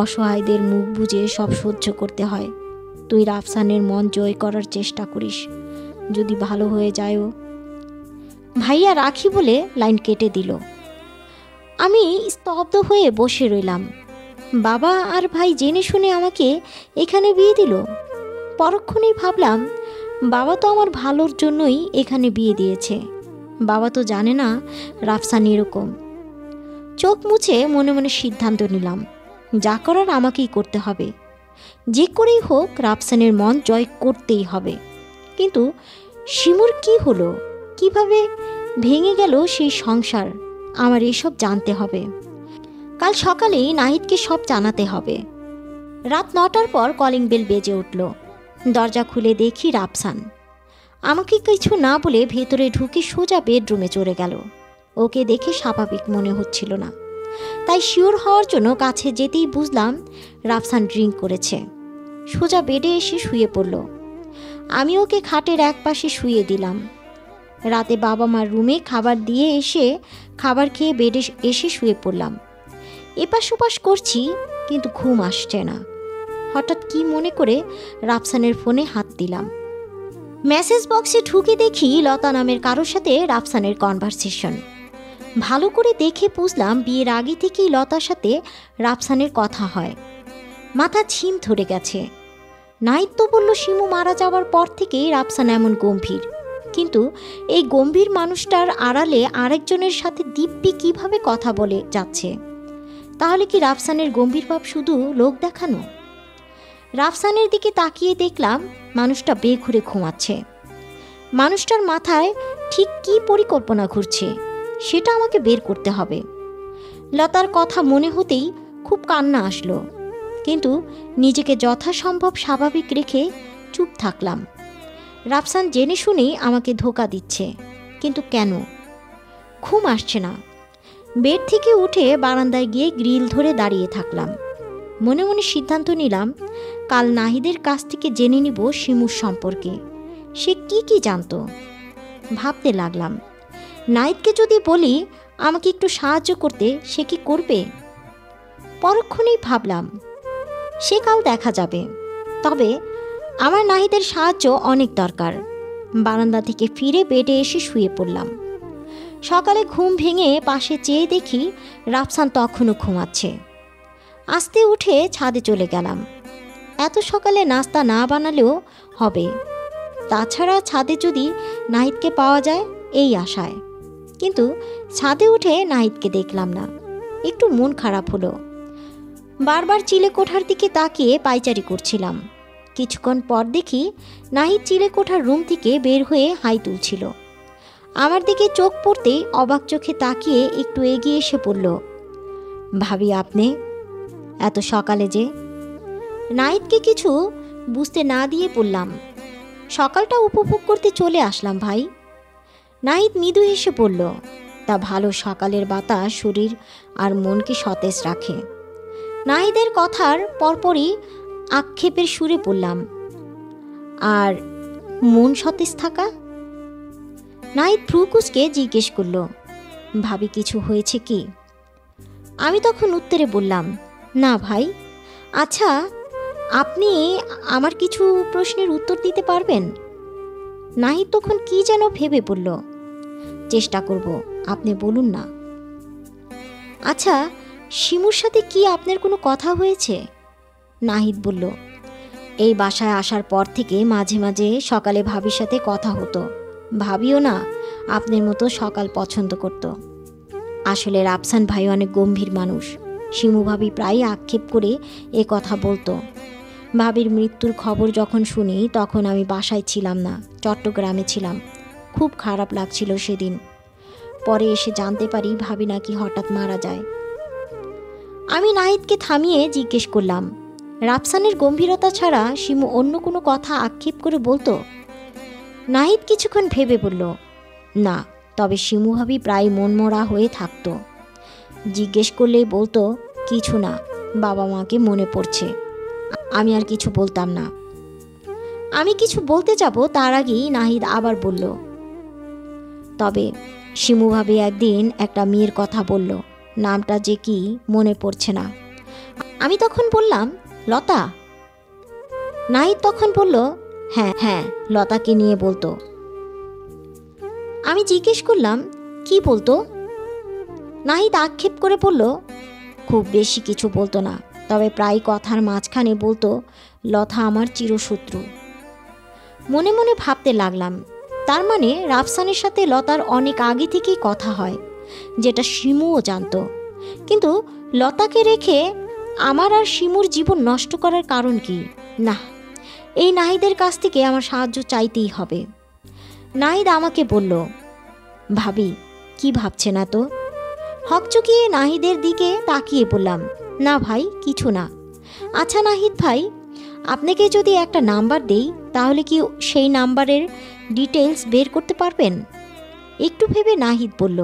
Speaker 1: অসহায়দের মুখ বুজে সব সহ্য করতে হয়। তুই রাফসানের মন জয় করার চেষ্টা করিস, যদি ভালো হয়ে যায় ও। ভাইয়া রাখি বলে লাইন কেটে দিল। আমি স্তব্ধ হয়ে বসে রইলাম। বাবা আর ভাই জেনে শুনে আমাকে এখানে বিয়ে দিল। পরক্ষণেই ভাবলাম, বাবা তো আমার ভালোর জন্যই এখানে বিয়ে দিয়েছে। বাবা তো জানে না রাফসান এরকম। চোখ মুছে মনে মনে সিদ্ধান্ত নিলাম, যা করার আমাকেই করতে হবে। যে করেই হোক রাফসানের মন জয় করতেই হবে। কিন্তু শিমুর কি হলো, কিভাবে ভেঙে গেল সেই সংসার, আমার এসব জানতে হবে। কাল সকালেই নাহিদকে সব জানাতে হবে। রাত 9টার পর কলিং বেল বেজে উঠল। দরজা খুলে দেখি রাফসান। আমাকে কিছু না বলে ভেতরে ঢুকে সোজা বেডরুমে চলে গেল। ওকে দেখে স্বাভাবিক মনে হচ্ছিল না, তাই শিওর হওয়ার জন্য কাছে যেতেই বুঝলাম রাফসান ড্রিঙ্ক করেছে। সোজা বেডে এসে শুয়ে পড়ল। আমি ওকে খাটের এক পাশে শুয়ে দিলাম। রাতে বাবা মার রুমে খাবার দিয়ে এসে খাবার খেয়ে বেডে এসে শুয়ে পড়লাম। এপাশ ওপাশ করছি, কিন্তু ঘুম আসছে না। হঠাৎ কি মনে করে রাফসানের ফোনে হাত দিলাম। মেসেজ বক্সে ঢুকে দেখি লতা নামের কারোর সাথে রাফসানের কনভারসেশন। ভালো করে দেখে বুঝলাম বিয়ের আগে থেকেই লতার সাথে রাফসানের কথা হয়। মাথা ঝিম ধরে গেছে। নাহিদ তো বলল শিমু মারা যাওয়ার পর থেকেই রাফসান এমন গম্ভীর, কিন্তু এই গম্ভীর মানুষটার আড়ালে আরেকজনের সাথে দিব্যি কিভাবে কথা বলে যাচ্ছে? তাহলে কি রাফসানের গম্ভীর ভাব শুধু লোক দেখানো? রাফসানের দিকে তাকিয়ে দেখলাম মানুষটা বেঘুরে ঘুমাচ্ছে। মানুষটার মাথায় ঠিক কী পরিকল্পনা ঘুরছে সেটা আমাকে বের করতে হবে। লতার কথা মনে হতেই খুব কান্না আসলো, কিন্তু নিজেকে যথাসম্ভব স্বাভাবিক রেখে চুপ থাকলাম। রাফসান জেনে শুনেই আমাকে ধোঁকা দিচ্ছে, কিন্তু কেন? ঘুম আসছে না। বেড থেকে উঠে বারান্দায় গিয়ে গ্রিল ধরে দাঁড়িয়ে থাকলাম। মনে মনে সিদ্ধান্ত নিলাম, কাল নাহিদের কাছ থেকে জেনে নিব শিমুর সম্পর্কে। সে কি কি জানতো। ভাবতে লাগলাম, নাহিদকে যদি বলি আমাকে একটু সাহায্য করতে, সে কি করবে? পরক্ষণেই ভাবলাম, সে কাল দেখা যাবে। তবে আমার নাহিদের সাহায্য অনেক দরকার। বারান্দা থেকে ফিরে বেডে এসে শুয়ে পড়লাম। সকালে ঘুম ভেঙে পাশে চেয়ে দেখি রাফসান তখনও ঘুমাচ্ছে। আস্তে উঠে ছাদে চলে গেলাম। এত সকালে নাস্তা না বানালেও হবে, তাছাড়া ছাদে যদি নাহিদকে পাওয়া যায় এই আশায়। কিন্তু ছাদে উঠে নাহিদকে দেখলাম না। একটু মন খারাপ হলো। বারবার চিলেকোঠার দিকে তাকিয়ে পায়চারি করছিলাম। কিছুক্ষণ পর দেখি নাহিদ চিলেকোঠার রুম থেকে বের হয়ে হাই তুলছিল। আমার দিকে চোখ পড়তেই অবাক চোখে তাকিয়ে একটু এগিয়ে এসে বলল, ভাবি আপনি এত সকালে যে? নাহিদকে কিছু বুঝতে না দিয়ে বললাম, সকালটা উপভোগ করতে চলে আসলাম ভাই। নাহিদ মৃদু হেসে বলল, তা ভালো, সকালের বাতাস শরীর আর মনকে সতেজ রাখে। নাহিদের কথার পরপরই আক্ষেপের সুরে বললাম, আর মন সতেজ থাকা? নাহিদ ভ্রুকুচকে জিজ্ঞেস করল, ভাবি কিছু হয়েছে কি? আমি তখন উত্তরে বললাম, না ভাই। আচ্ছা, আপনি আমার কিছু প্রশ্নের উত্তর দিতে পারবেন? নাহিদ তখন কি যেন ভেবে বলল, চেষ্টা করব, আপনি বলুন না। আচ্ছা, শিমুর সাথে কি আপনার কোনো কথা হয়েছে? নাহিদ বলল, এই বাসায় আসার পর থেকে মাঝে মাঝে সকালে ভাবির সাথে কথা হতো। ভাবিও না আপনার মতো সকাল পছন্দ করত। আসলে রাফসান ভাই অনেক গম্ভীর মানুষ। শিমু ভাবি প্রায় আক্ষেপ করে এ কথা বলতো। ভাবির মৃত্যুর খবর যখন শুনি তখন আমি বাসায় ছিলাম না, চট্টগ্রামে ছিলাম। খুব খারাপ লাগছিল সেদিন। পরে এসে জানতে পারি ভাবি নাকি হঠাৎ মারা যায়। আমি নাহিদকে থামিয়ে জিজ্ঞেস করলাম, রাফসানের গম্ভীরতা ছাড়া শিমু অন্য কোনো কথা আক্ষেপ করে বলতো? নাহিদ কিছুক্ষণ ভেবে বলল, না, তবে শিমু ভাবি প্রায় মনমরা হয়ে থাকতো। জিজ্ঞেস করলেই বলতো, কিছু না, বাবা মাকে মনে পড়ছে। আমি আর কিছু বলতাম না। আমি কিছু বলতে যাব তার আগেই নাহিদ আবার বলল, তবে শিমু ভাবি একদিন একটা মেয়ের কথা বলল, নামটা যে কি মনে পড়ছে না। আমি তখন বললাম, লতা। নাহিদ তখন বলল, হ্যাঁ হ্যাঁ, লতাকে নিয়ে বলতো। আমি জিজ্ঞেস করলাম, কি বলতো? নাহিদ আক্ষেপ করে বলল, খুব বেশি কিছু বলতো না, তবে প্রায় কথার মাঝখানে বলতো, লতা আমার চিরশত্রু। মনে মনে ভাবতে লাগলাম, তার মানে রাফসানের সাথে লতার অনেক আগে থেকেই কথা হয়, যেটা শিমুও জানত। কিন্তু লতাকে রেখে আমার আর শিমুর জীবন নষ্ট করার কারণ কি? না, এই নাহিদের কাছ থেকে আমার সাহায্য চাইতেই হবে। নাহিদ আমাকে বলল, ভাবি কি ভাবছে না তো? হকচকিয়ে নাহিদের দিকে তাকিয়ে বললাম, না ভাই, কিছু না। আচ্ছা নাহিদ ভাই, আপনাকে যদি একটা নাম্বার দেই তাহলে কি সেই নাম্বারের ডিটেলস বের করতে পারবেন? একটু ভেবে নাহিদ বলল,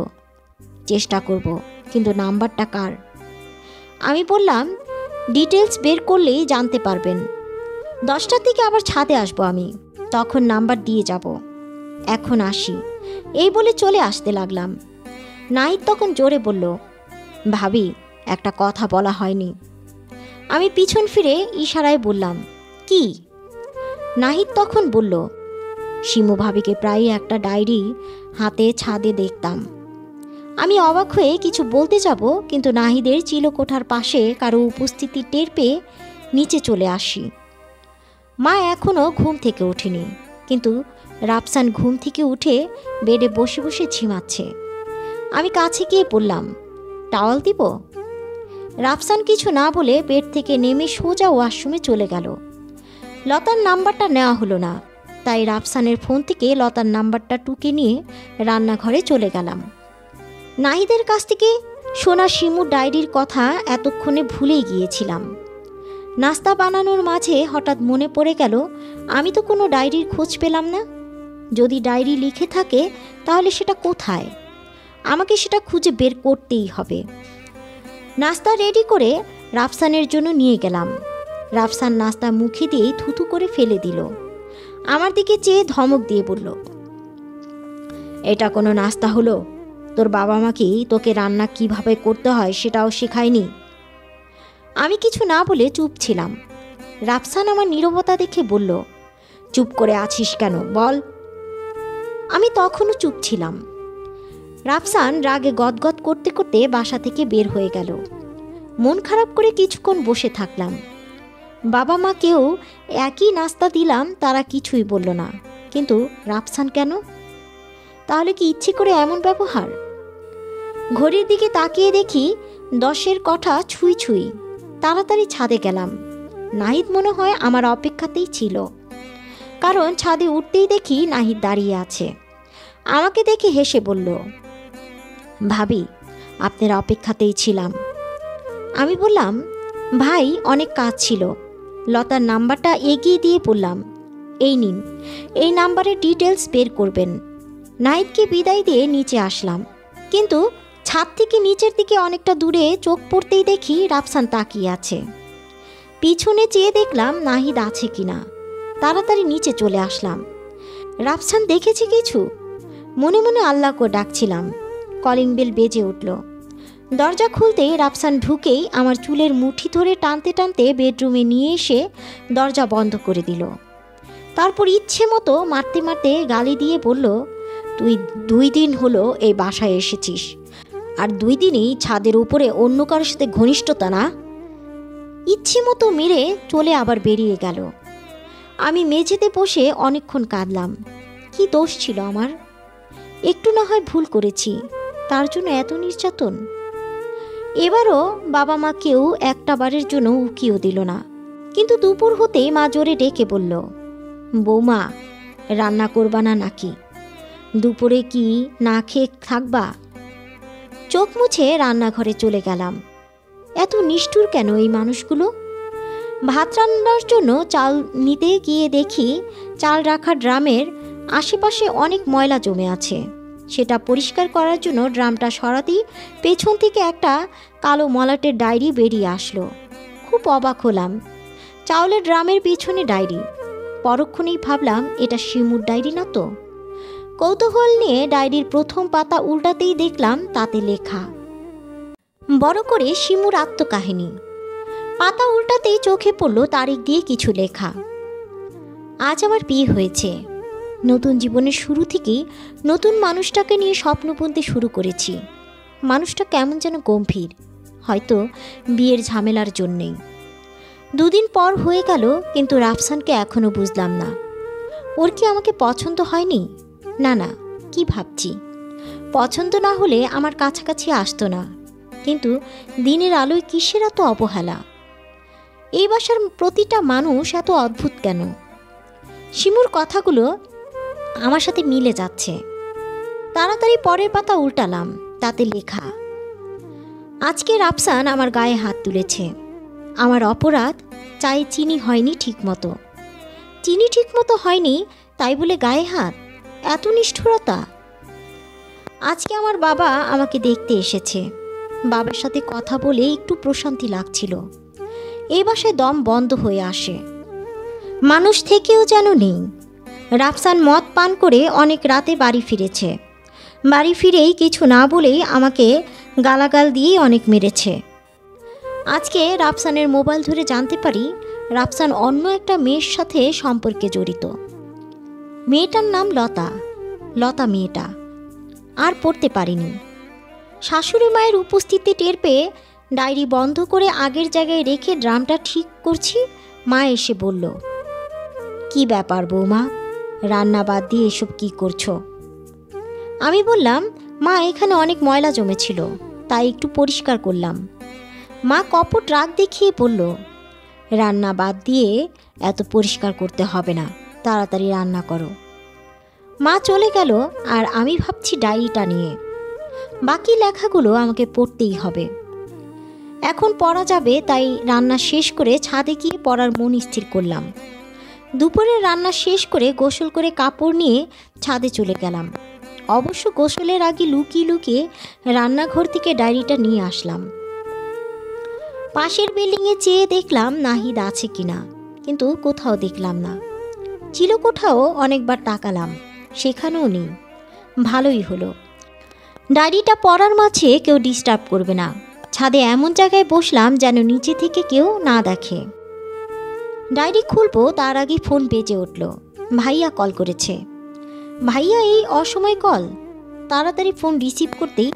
Speaker 1: চেষ্টা করব, কিন্তু নাম্বারটা কার? আমি বললাম, ডিটেলস বের করলেই জানতে পারবেন। 10টার দিকে আবার ছাদে আসবো আমি, তখন নাম্বার দিয়ে যাব। এখন আসি। এই বলে চলে আসতে লাগলাম। নাহিদ তখন জোরে বলল, ভাবি একটা কথা বলা হয়নি। আমি পিছন ফিরে ইশারায় বললাম, কি? নাহিদ তখন বলল, শিমু ভাবিকে প্রায় একটা ডায়েরি হাতে ছাদে দেখতাম। আমি অবাক হয়ে কিছু বলতে যাব, কিন্তু নাহিদের চিলেকোঠার পাশে কারো উপস্থিতি টের পেয়ে নিচে চলে আসি। মা এখনও ঘুম থেকে ওঠেনি, কিন্তু রাফসান ঘুম থেকে উঠে বেডে বসে বসে ঝিমাচ্ছে। আমি কাছে গিয়ে বললাম, টাওয়াল দিব? রাফসান কিছু না বলে বেড থেকে নেমে সোজা ওয়াশরুমে চলে গেল। লতার নাম্বারটা নেওয়া হলো না, তাই রাফসানের ফোন থেকে লতার নাম্বারটা টুকে নিয়ে রান্নাঘরে চলে গেলাম। নাহিদের কাছ থেকে শোনা শিমুর ডায়েরির কথা এতক্ষণে ভুলেই গিয়েছিলাম। নাস্তা বানানোর মাঝে হঠাৎ মনে পড়ে গেল, আমি তো কোনো ডায়েরির খোঁজ পেলাম না। যদি ডায়েরি লিখে থাকে তাহলে সেটা কোথায়? আমাকে সেটা খুঁজে বের করতেই হবে। নাস্তা রেডি করে রাফসানের জন্য নিয়ে গেলাম। রাফসান নাস্তা মুখে দিয়ে থুথু করে ফেলে দিল। আমার দিকে চেয়ে ধমক দিয়ে বলল, এটা কোনো নাস্তা হলো? তোর বাবা মা কি তোকে রান্না কিভাবে করতে হয় সেটাও শেখায়নি? আমি কিছু না বলে চুপ ছিলাম। রাফসান আমার নীরবতা দেখে বলল, চুপ করে আছিস কেন বল? আমি তখনও চুপ ছিলাম। রাফসান রাগে গদগদ করতে করতে বাসা থেকে বের হয়ে গেল। মন খারাপ করে কিছুক্ষণ বসে থাকলাম। বাবা মাকেও একই নাস্তা দিলাম, তারা কিছুই বলল না। কিন্তু রাফসান কেন? তাহলে কি ইচ্ছে করে এমন ব্যবহার? ঘড়ির দিকে তাকিয়ে দেখি 10-এর কথা ছুঁই ছুঁই। তাড়াতাড়ি ছাদে গেলাম। নাহিদ মনে হয় আমার অপেক্ষাতেই ছিল, কারণ ছাদে উঠতেই দেখি নাহিদ দাঁড়িয়ে আছে। আমাকে দেখে হেসে বলল, ভাবি, আপনার অপেক্ষাতেই ছিলাম। আমি বললাম, ভাই অনেক কাজ ছিল। লতার নাম্বারটা এগিয়ে দিয়ে বললাম, এই নিন, এই নাম্বারের ডিটেলস বের করবেন। নাহিদকে বিদায় দিয়ে নিচে আসলাম, কিন্তু ছাদ থেকে নিচের দিকে অনেকটা দূরে চোখ পড়তেই দেখি রাফসান তাকিয়ে আছে। পিছনে চেয়ে দেখলাম নাহিদ আছে কিনা। তাড়াতাড়ি নিচে চলে আসলাম। রাফসান দেখেছে কিছু? মনে মনে আল্লাহকে ডাকছিলাম। কলিং বেল বেজে উঠল। দরজা খুলতেই রাফসান ঢুকেই আমার চুলের মুঠি ধরে টানতে টানতে বেডরুমে নিয়ে এসে দরজা বন্ধ করে দিল। তারপর ইচ্ছে মতো মারতে মারতে গালি দিয়ে বলল, তুই 2 দিন হলো এই বাসায় এসেছিস, আর 2 দিনই ছাদের উপরে অন্য কারোর সাথে ঘনিষ্ঠতা না? ইচ্ছে মতো মেরে চলে আবার বেরিয়ে গেল। আমি মেঝেতে বসে অনেকক্ষণ কাঁদলাম। কি দোষ ছিল আমার? একটু না হয় ভুল করেছি, তার জন্য এত নির্যাতন? এবারও বাবা মা কেউ একটা বারের জন্য উকিও দিল না। কিন্তু দুপুর হতেই মা জোরে ডেকে বলল, বৌমা, রান্না করবা না নাকি? দুপুরে কি না খেয়ে থাকবা? চোখ মুছে রান্নাঘরে চলে গেলাম। এত নিষ্ঠুর কেন এই মানুষগুলো? ভাত রান্নার জন্য চাল নিতে গিয়ে দেখি চাল রাখা ড্রামের আশেপাশে অনেক ময়লা জমে আছে। সেটা পরিষ্কার করার জন্য ড্রামটা সরাতেই পেছন থেকে একটা কালো মলাটের ডায়েরি বেরিয়ে আসলো। খুব অবাক হলাম। চাউলের ড্রামের পিছনে ডায়েরি। পরক্ষণেই ভাবলাম, এটা শিমুর ডায়েরি না তো? কৌতূহল নিয়ে ডায়েরির প্রথম পাতা উল্টাতেই দেখলাম তাতে লেখা, বড় করে শিমুর আত্মকাহিনী। পাতা উল্টাতেই চোখে পড়ল তারিখ দিয়ে কিছু লেখা। আজ আমার বিয়ে হয়েছে। নতুন জীবনের শুরু থেকেই নতুন মানুষটাকে নিয়ে স্বপ্ন বুনতে শুরু করেছি। মানুষটা কেমন যেন গম্ভীর, হয়তো বিয়ের ঝামেলার জন্যেই। 2 দিন পর হয়ে গেল, কিন্তু রাফসানকে এখনও বুঝলাম না। ওর কি আমাকে পছন্দ হয়নি? না না, কি ভাবছি? পছন্দ না হলে আমার কাছাকাছি আসতো না। কিন্তু দিনের আলোয় কিসের এত অবহেলা? এই বাসার প্রতিটা মানুষ এত অদ্ভুত কেন? শিমুর কথাগুলো আমার সাথে মিলে যাচ্ছে। তাড়াতাড়ি পরের পাতা উল্টালাম। তাতে লেখা, আজকে রাফসান আমার গায়ে হাত তুলেছে। আমার অপরাধ, চায়ে চিনি হয়নি ঠিকমতো। চিনি ঠিকমতো হয়নি তাই বলে গায়ে হাত? এত নিষ্ঠুরতা! আজকে আমার বাবা আমাকে দেখতে এসেছে। বাবার সাথে কথা বলে একটু প্রশান্তি লাগছিল। এই বাসায় দম বন্ধ হয়ে আসে। মানুষ থেকেও যেন নেই। রাফসান মদ পান করে অনেক রাতে বাড়ি ফিরেছে। বাড়ি ফিরেই কিছু না বলেই আমাকে গালাগাল দিয়ে অনেক মেরেছে। আজকে রাফসানের মোবাইল ধরে জানতে পারি রাফসান অন্য একটা মেয়ের সাথে সম্পর্কে জড়িত। মেয়েটার নাম লতা। লতা মেয়েটা আর পড়তে পারিনি। শাশুড়ি মায়ের উপস্থিতি টের পেয়ে ডায়েরি বন্ধ করে আগের জায়গায় রেখে ড্রামটা ঠিক করছি, মা এসে বলল, কি ব্যাপার বৌমা, রান্না বাদ দিয়ে এসব কি করছো? আমি বললাম, মা, এখানে অনেক ময়লা জমেছিল, তাই একটু পরিষ্কার করলাম। মা কপট রাগ দেখিয়ে বলল, রান্না বাদ দিয়ে এত পরিষ্কার করতে হবে না, তাড়াতাড়ি রান্না করো। মা চলে গেল আর আমি ভাবছি ডায়েরিটা নিয়ে। বাকি লেখাগুলো আমাকে পড়তেই হবে। এখন পড়া যাবে, তাই রান্না শেষ করে ছাদে গিয়ে পড়ার মন স্থির করলাম। দুপুরে রান্না শেষ করে গোসল করে কাপড় নিয়ে ছাদে চলে গেলাম। অবশ্য গোসলের আগে লুকিয়ে লুকিয়ে রান্নাঘর থেকে ডায়েরিটা নিয়ে আসলাম। পাশের বিল্ডিংয়ে চেয়ে দেখলাম নাহিদ আছে কিনা, কিন্তু কোথাও দেখলাম না। চিলকোঠাও অনেকবার তাকালাম, সেখানেও নেই। ভালোই হলো, ডায়েরিটা পড়ার মাঝে কেউ ডিস্টার্ব করবে না। ছাদে এমন জায়গায় বসলাম যেন নিচে থেকে কেউ না দেখে। ডায়েরি খুলবো তার আগে ফোন বেজে উঠল। ভাইয়া কল করেছে। ভাইয়া এই অসময় কল? তাড়াতাড়ি ফোন রিসিভ করতেই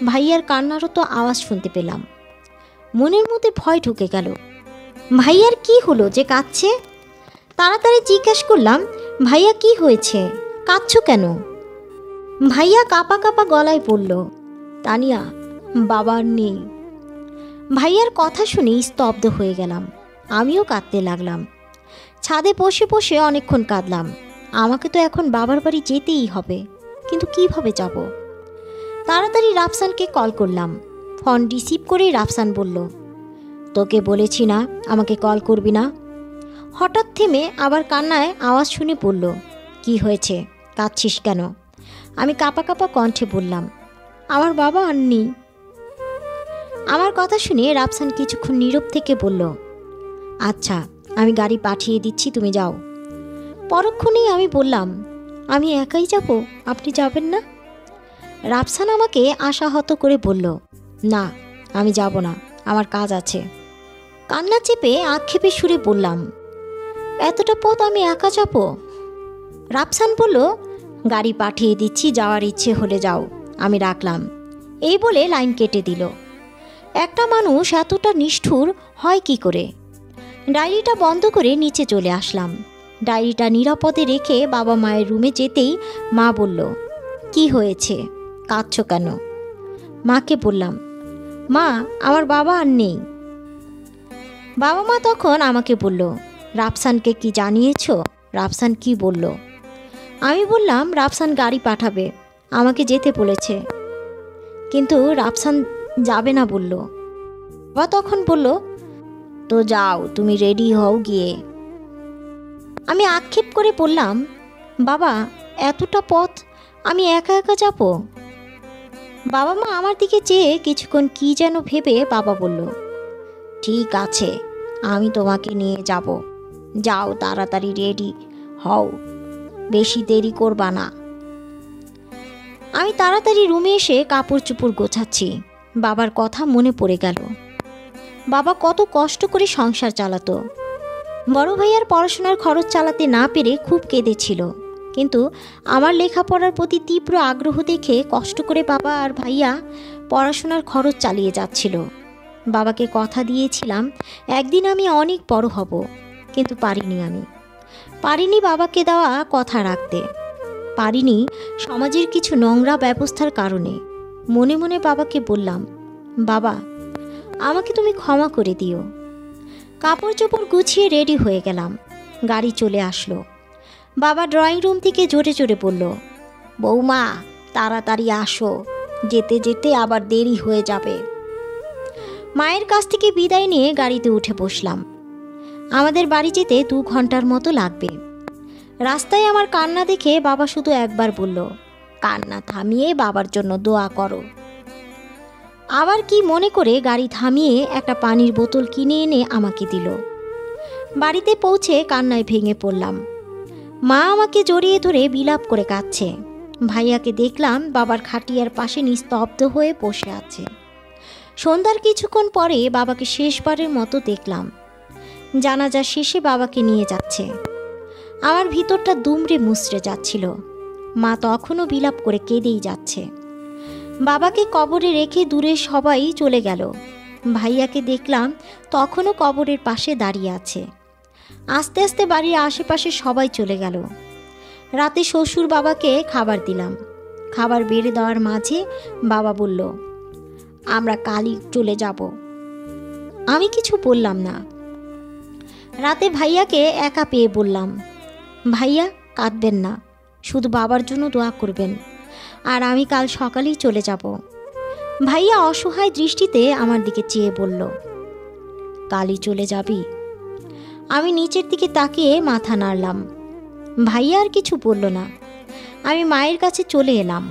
Speaker 1: ভাইয়ার কান্নারত আওয়াজ শুনতে পেলাম। মনের মধ্যে ভয় ঢুকে গেল। ভাইয়ার কি হলো যে কাঁদছে? তাড়াতাড়ি জিজ্ঞেস করলাম, ভাইয়া কি হয়েছে, কাঁদছো কেন? ভাইয়া কাঁপা কাঁপা গলায় বলল, তানিয়া, বাবার নেই। ভাইয়ার কথা শুনে স্তব্ধ হয়ে গেলাম। আমিও কাঁদতে লাগলাম। ছাদে বসে বসে অনেকক্ষণ কাঁদলাম। আমাকে তো এখন বাবার বাড়ি যেতেই হবে, কিন্তু কিভাবে যাব? তাড়াতাড়ি রাফসানকে কল করলাম। ফোন রিসিভ করেই রাফসান বলল, তোকে বলেছি না আমাকে কল করবি না? হঠাৎ থেমে আবার কান্নায় আওয়াজ শুনে বলল, কি হয়েছে, কাঁদছিস কেন? আমি কাঁপা কাঁপা কণ্ঠে বললাম, আমার বাবা আর নেই। আমার কথা শুনে রাফসান কিছুক্ষণ নীরব থেকে বলল, আচ্ছা আমি গাড়ি পাঠিয়ে দিচ্ছি, তুমি যাও। পরক্ষণেই আমি বললাম, আমি একাই যাব, আপনি যাবেন না? রাফসান আমাকে আশাহত করে বলল, না আমি যাব না, আমার কাজ আছে। কান্না চেপে আক্ষেপে সুরে বললাম, এতটা পথ আমি একা যাব? রাফসান বলল, গাড়ি পাঠিয়ে দিচ্ছি, যাওয়ার ইচ্ছে হলে যাও, আমি রাখলাম। এই বলে লাইন কেটে দিল। একটা মানুষ এতটা নিষ্ঠুর হয় কি করে? ডায়েরিটা বন্ধ করে নিচে চলে আসলাম। ডায়েরিটা নিরাপদে রেখে বাবা মায়ের রুমে যেতেই মা বলল, কি হয়েছে, কাঁদছো কেন? মাকে বললাম, মা আমার বাবা আর নেই। বাবা মা তখন আমাকে বলল, রাফসানকে কি জানিয়েছ? রাফসান কি বলল? আমি বললাম, রাফসান গাড়ি পাঠাবে, আমাকে যেতে বলেছে, কিন্তু রাফসান যাবে না বলল। বাবা তখন বলল, তো যাও, তুমি রেডি হও গিয়ে। আমি আক্ষেপ করে বললাম, বাবা এতটা পথ আমি একা একা যাব? বাবা মা আমার দিকে চেয়ে কিছুক্ষণ কি যেন ভেবে বাবা বলল, ঠিক আছে আমি তোমাকে নিয়ে যাব, যাও তাড়াতাড়ি রেডি হও, বেশি দেরি করবা না। আমি তাড়াতাড়ি রুমে এসে কাপড় চোপড় গোছাচ্ছি। বাবার কথা মনে পড়ে গেল। বাবা কত কষ্ট করে সংসার চালাতো। বড় ভাইয়ার পড়াশোনার খরচ চালাতে না পেরে খুব কেঁদেছিল, কিন্তু আমার লেখাপড়ার প্রতি তীব্র আগ্রহ দেখে কষ্ট করে বাবা আর ভাইয়া পড়াশোনার খরচ চালিয়ে যাচ্ছিল। বাবাকে কথা দিয়েছিলাম একদিন আমি অনেক বড় হব, কিন্তু পারিনি বাবাকে দেওয়া কথা রাখতে। পারিনি সমাজের কিছু নোংরা ব্যবস্থার কারণে। মনে মনে বাবাকে বললাম, বাবা আমাকে তুমি ক্ষমা করে দিও। কাপড় চোপড় গুছিয়ে রেডি হয়ে গেলাম। গাড়ি চলে আসলো। বাবা ড্রয়িং রুম থেকে জোরে জোরে বলল, বৌমা তাড়াতাড়ি আসো, যেতে যেতে আবার দেরি হয়ে যাবে। মায়ের কাছ থেকে বিদায় নিয়ে গাড়িতে উঠে বসলাম। আমাদের বাড়ি যেতে 2 ঘন্টার মতো লাগবে। রাস্তায় আমার কান্না দেখে বাবা শুধু একবার বলল, কান্না থামিয়ে বাবার জন্য দোয়া করো। আবার কি মনে করে গাড়ি থামিয়ে একটা পানির বোতল কিনে এনে আমাকে দিল। বাড়িতে পৌঁছে কান্নায় ভেঙে পড়লাম। মা আমাকে জড়িয়ে ধরে বিলাপ করে কাঁদছে। ভাইয়াকে দেখলাম বাবার খাটিয়ার পাশে নিস্তব্ধ হয়ে বসে আছে। সন্ধ্যার কিছুক্ষণ পরে বাবাকে শেষবারের মতো দেখলাম। জানাজা শেষে বাবাকে নিয়ে যাচ্ছে। আমার ভিতরটা দুমড়ে মুচড়ে যাচ্ছিল। মা তখনও বিলাপ করে কেঁদেই যাচ্ছে। বাবাকে কবরে রেখে দূরে সবাই চলে গেল। ভাইয়াকে দেখলাম তখনও কবরের পাশে দাঁড়িয়ে আছে। আস্তে আস্তে বাড়ির আশেপাশে সবাই চলে গেল। রাতে শ্বশুর বাবাকে খাবার দিলাম। খাবার বেড়ে দেওয়ার মাঝে বাবা বলল, আমরা কালই চলে যাব। আমি কিছু বললাম না। রাতে ভাইয়াকে একা পেয়ে বললাম, ভাইয়া কাঁদবেন না, শুধু বাবার জন্য দোয়া করবেন, আর আমি কাল সকালেই চলে যাব। ভাইয়া অসহায় দৃষ্টিতে আমার দিকে চেয়ে বলল, কালই চলে যাবি? আমি নিচের দিকে তাকিয়ে মাথা নাড়লাম। ভাইয়া আর কিছু বলল না। আমি মায়ের কাছে চলে এলাম।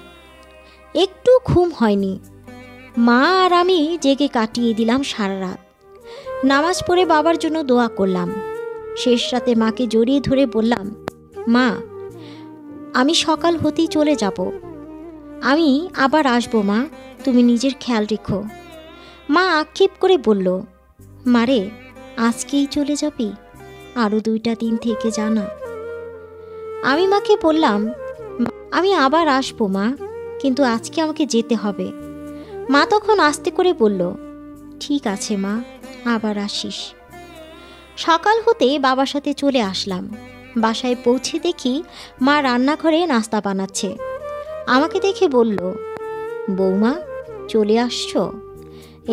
Speaker 1: একটু ঘুম হয়নি। মা আর আমি জেগে কাটিয়ে দিলাম সারা রাত। নামাজ পড়ে বাবার জন্য দোয়া করলাম। শেষ রাতে মাকে জড়িয়ে ধরে বললাম, মা আমি সকাল হতেই চলে যাব, আমি আবার আসবো মা, তুমি নিজের খেয়াল রেখো। মা আক্ষেপ করে বলল, মারে আজকেই চলে যাবি? আরও 2টা দিন থেকে জানা। আমি মাকে বললাম, আমি আবার আসবো মা, কিন্তু আজকে আমাকে যেতে হবে। মা তখন আস্তে করে বলল, ঠিক আছে মা, আবার আসিস। সকাল হতে বাবার সাথে চলে আসলাম। বাসায় পৌঁছে দেখি মা রান্নাঘরে নাস্তা বানাচ্ছে। আমাকে দেখে বলল, বৌমা চলে আসছো,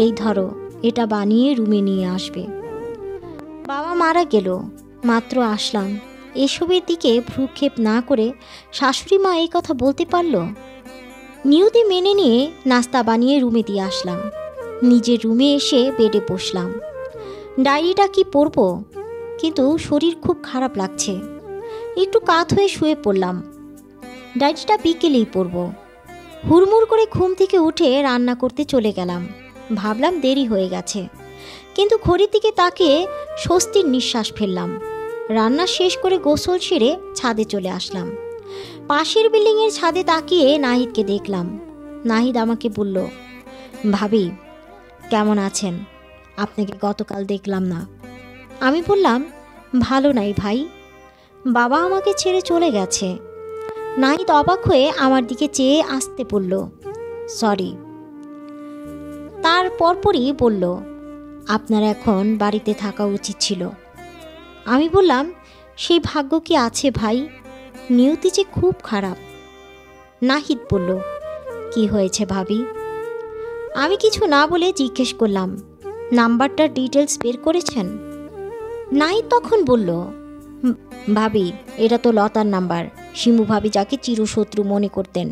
Speaker 1: এই ধরো এটা বানিয়ে রুমে নিয়ে আসবে। বাবা মারা গেল, মাত্র আসলাম। এসবের দিকে ভ্রুক্ষেপ না করে শাশুড়ি মা এই কথা বলতে পারল? নিয়তি মেনে নিয়ে নাস্তা বানিয়ে রুমে দিয়ে আসলাম। নিজের রুমে এসে বেডে বসলাম। ডায়েরিটা কি পড়ব, কিন্তু শরীর খুব খারাপ লাগছে। একটু কাত হয়ে শুয়ে পড়লাম। ডায়েরিটা বিকেলেই পড়ব। হুড়মুড় করে ঘুম থেকে উঠে রান্না করতে চলে গেলাম। ভাবলাম দেরি হয়ে গেছে, কিন্তু ঘড়ির দিকে তাকিয়ে স্বস্তির নিঃশ্বাস ফেললাম। রান্না শেষ করে গোসল সেরে ছাদে চলে আসলাম। পাশের বিল্ডিংয়ের ছাদে তাকিয়ে নাহিদকে দেখলাম। নাহিদ আমাকে বলল, ভাবি কেমন আছেন? আপনাকে গতকাল দেখলাম না। আমি বললাম, ভালো নাই ভাই, বাবা আমাকে ছেড়ে চলে গেছে। নাহিদ অবাক হয়ে আমার দিকে চেয়ে আসতে বলল, সরি। তার পরপরই বলল, আপনার এখন বাড়িতে থাকা উচিত ছিল। আমি বললাম, সেই ভাগ্য কি আছে ভাই? নিয়তি যে খুব খারাপ। নাহিদ বলল, কি হয়েছে ভাবি? আমি কিছু না বলে জিজ্ঞেস করলাম, নাম্বারটার ডিটেলস বের করেছেন? নাহিদ তখন বলল, ভাবি এটা তো লতার নাম্বার। শিমু ভাবি যাকে চিরশত্রু মনে করতেন,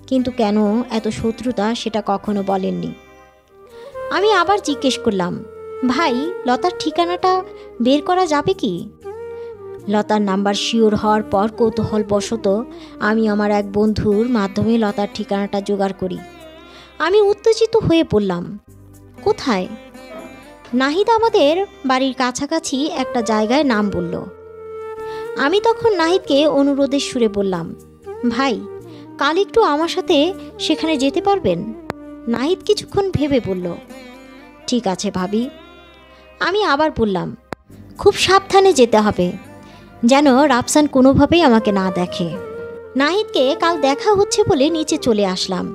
Speaker 1: কিন্তু কেন এত শত্রুতা সেটা কখনো বলেননি। আমি আবার জিজ্ঞেস করলাম, ভাই লতার ঠিকানাটা বের করা যাবে কি? লতার নাম্বার শিওর হওয়ার পর কৌতূহলবশত আমি আমার এক বন্ধুর মাধ্যমে লতার ঠিকানাটা জোগাড় করি। আমি উত্তেজিত হয়ে পড়লাম, কোথায়? নাহিদ আমাদের বাড়ির কাছাকাছি একটা জায়গায় নাম বলল। আমি তখন নাহিদকে অনুরোধের সুরে বললাম, ভাই কাল একটু আমার সাথে সেখানে যেতে পারবেন? নাহিদ কিছুক্ষণ ভেবে বলল, ঠিক আছে ভাবি। আমি আবার বললাম, খুব সাবধানে যেতে হবে, যেন রাফসান কোনোভাবেই আমাকে না দেখে। নাহিদকে কাল দেখা হচ্ছে বলে নিচে চলে আসলাম।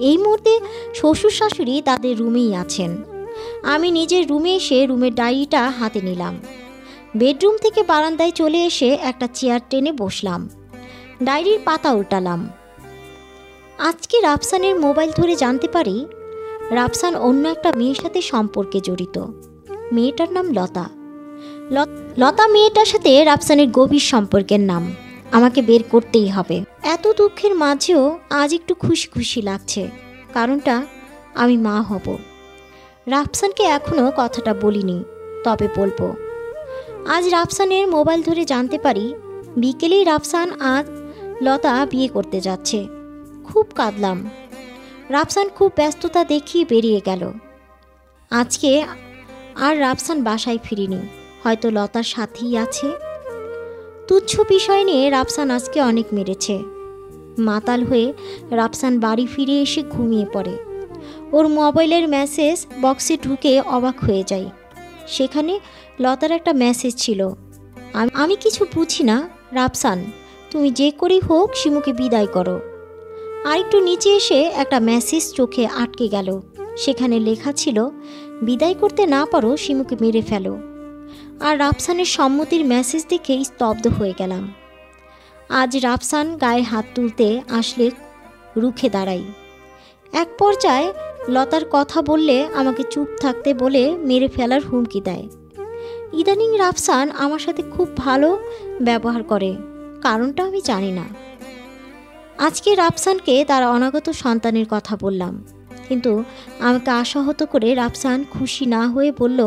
Speaker 1: এই মুহূর্তে শ্বশুর শাশুড়ি তাদের রুমেই আছেন। আমি নিজের রুমে এসে রুমের ডায়েরিটা হাতে নিলাম। বেডরুম থেকে বারান্দায় চলে এসে একটা চেয়ার টেনে বসলাম। ডায়েরির পাতা উল্টালাম। আজকে রাফসানের মোবাইল ধরে জানতে পারি রাফসান অন্য একটা মেয়ের সাথে সম্পর্কে জড়িত। মেয়েটার নাম লতা। লতা মেয়েটার সাথে রাফসানের গভীর সম্পর্কের নাম। আমাকে বের করতেই হবে। এত দুঃখের মাঝেও আজ একটু খুশি খুশি লাগছে, কারণটা আমি মা হব। রাফসানকে এখনও কথাটা বলিনি, তবে বলবো। আজ রাফসানের মোবাইল ধরে জানতে পারি বিকেলেই রাফসান আজ লতা বিয়ে করতে যাচ্ছে। খুব কাঁদলাম। রাফসান খুব ব্যস্ততা দেখিয়ে বেরিয়ে গেল। আজকে আর রাফসান বাসায় ফিরিনি, হয়তো লতার সাথেই আছে। তুচ্ছ বিষয় নিয়ে রাফসান আজকে অনেক মেরেছে। মাতাল হয়ে রাফসান বাড়ি ফিরে এসে ঘুমিয়ে পড়ে। ওর মোবাইলের মেসেজ বক্সে ঢুকে অবাক হয়ে যায়। সেখানে লতার একটা মেসেজ ছিল, আমি কিছু বুঝি না রাফসান, তুমি যে করেই হোক শিমুকে বিদায় করো। আরেকটু নিচে এসে একটা মেসেজ চোখে আটকে গেল। সেখানে লেখা ছিল, বিদায় করতে না পারো শিমুকে মেরে ফেলো। আর রাফসানের সম্মতির মেসেজ দেখে স্তব্ধ হয়ে গেলাম। আজ রাফসান গায়ে হাত তুলতে আসলে রুখে দাঁড়াই। এক পর্যায়ে লতার কথা বললে আমাকে চুপ থাকতে বলে মেরে ফেলার হুমকি দেয়। ইদানিং রাফসান আমার সাথে খুব ভালো ব্যবহার করে, কারণটা আমি জানি না। আজকে রাফসানকে তার অনাগত সন্তানের কথা বললাম, কিন্তু আমাকে আশাহত করে রাফসান খুশি না হয়ে বলল,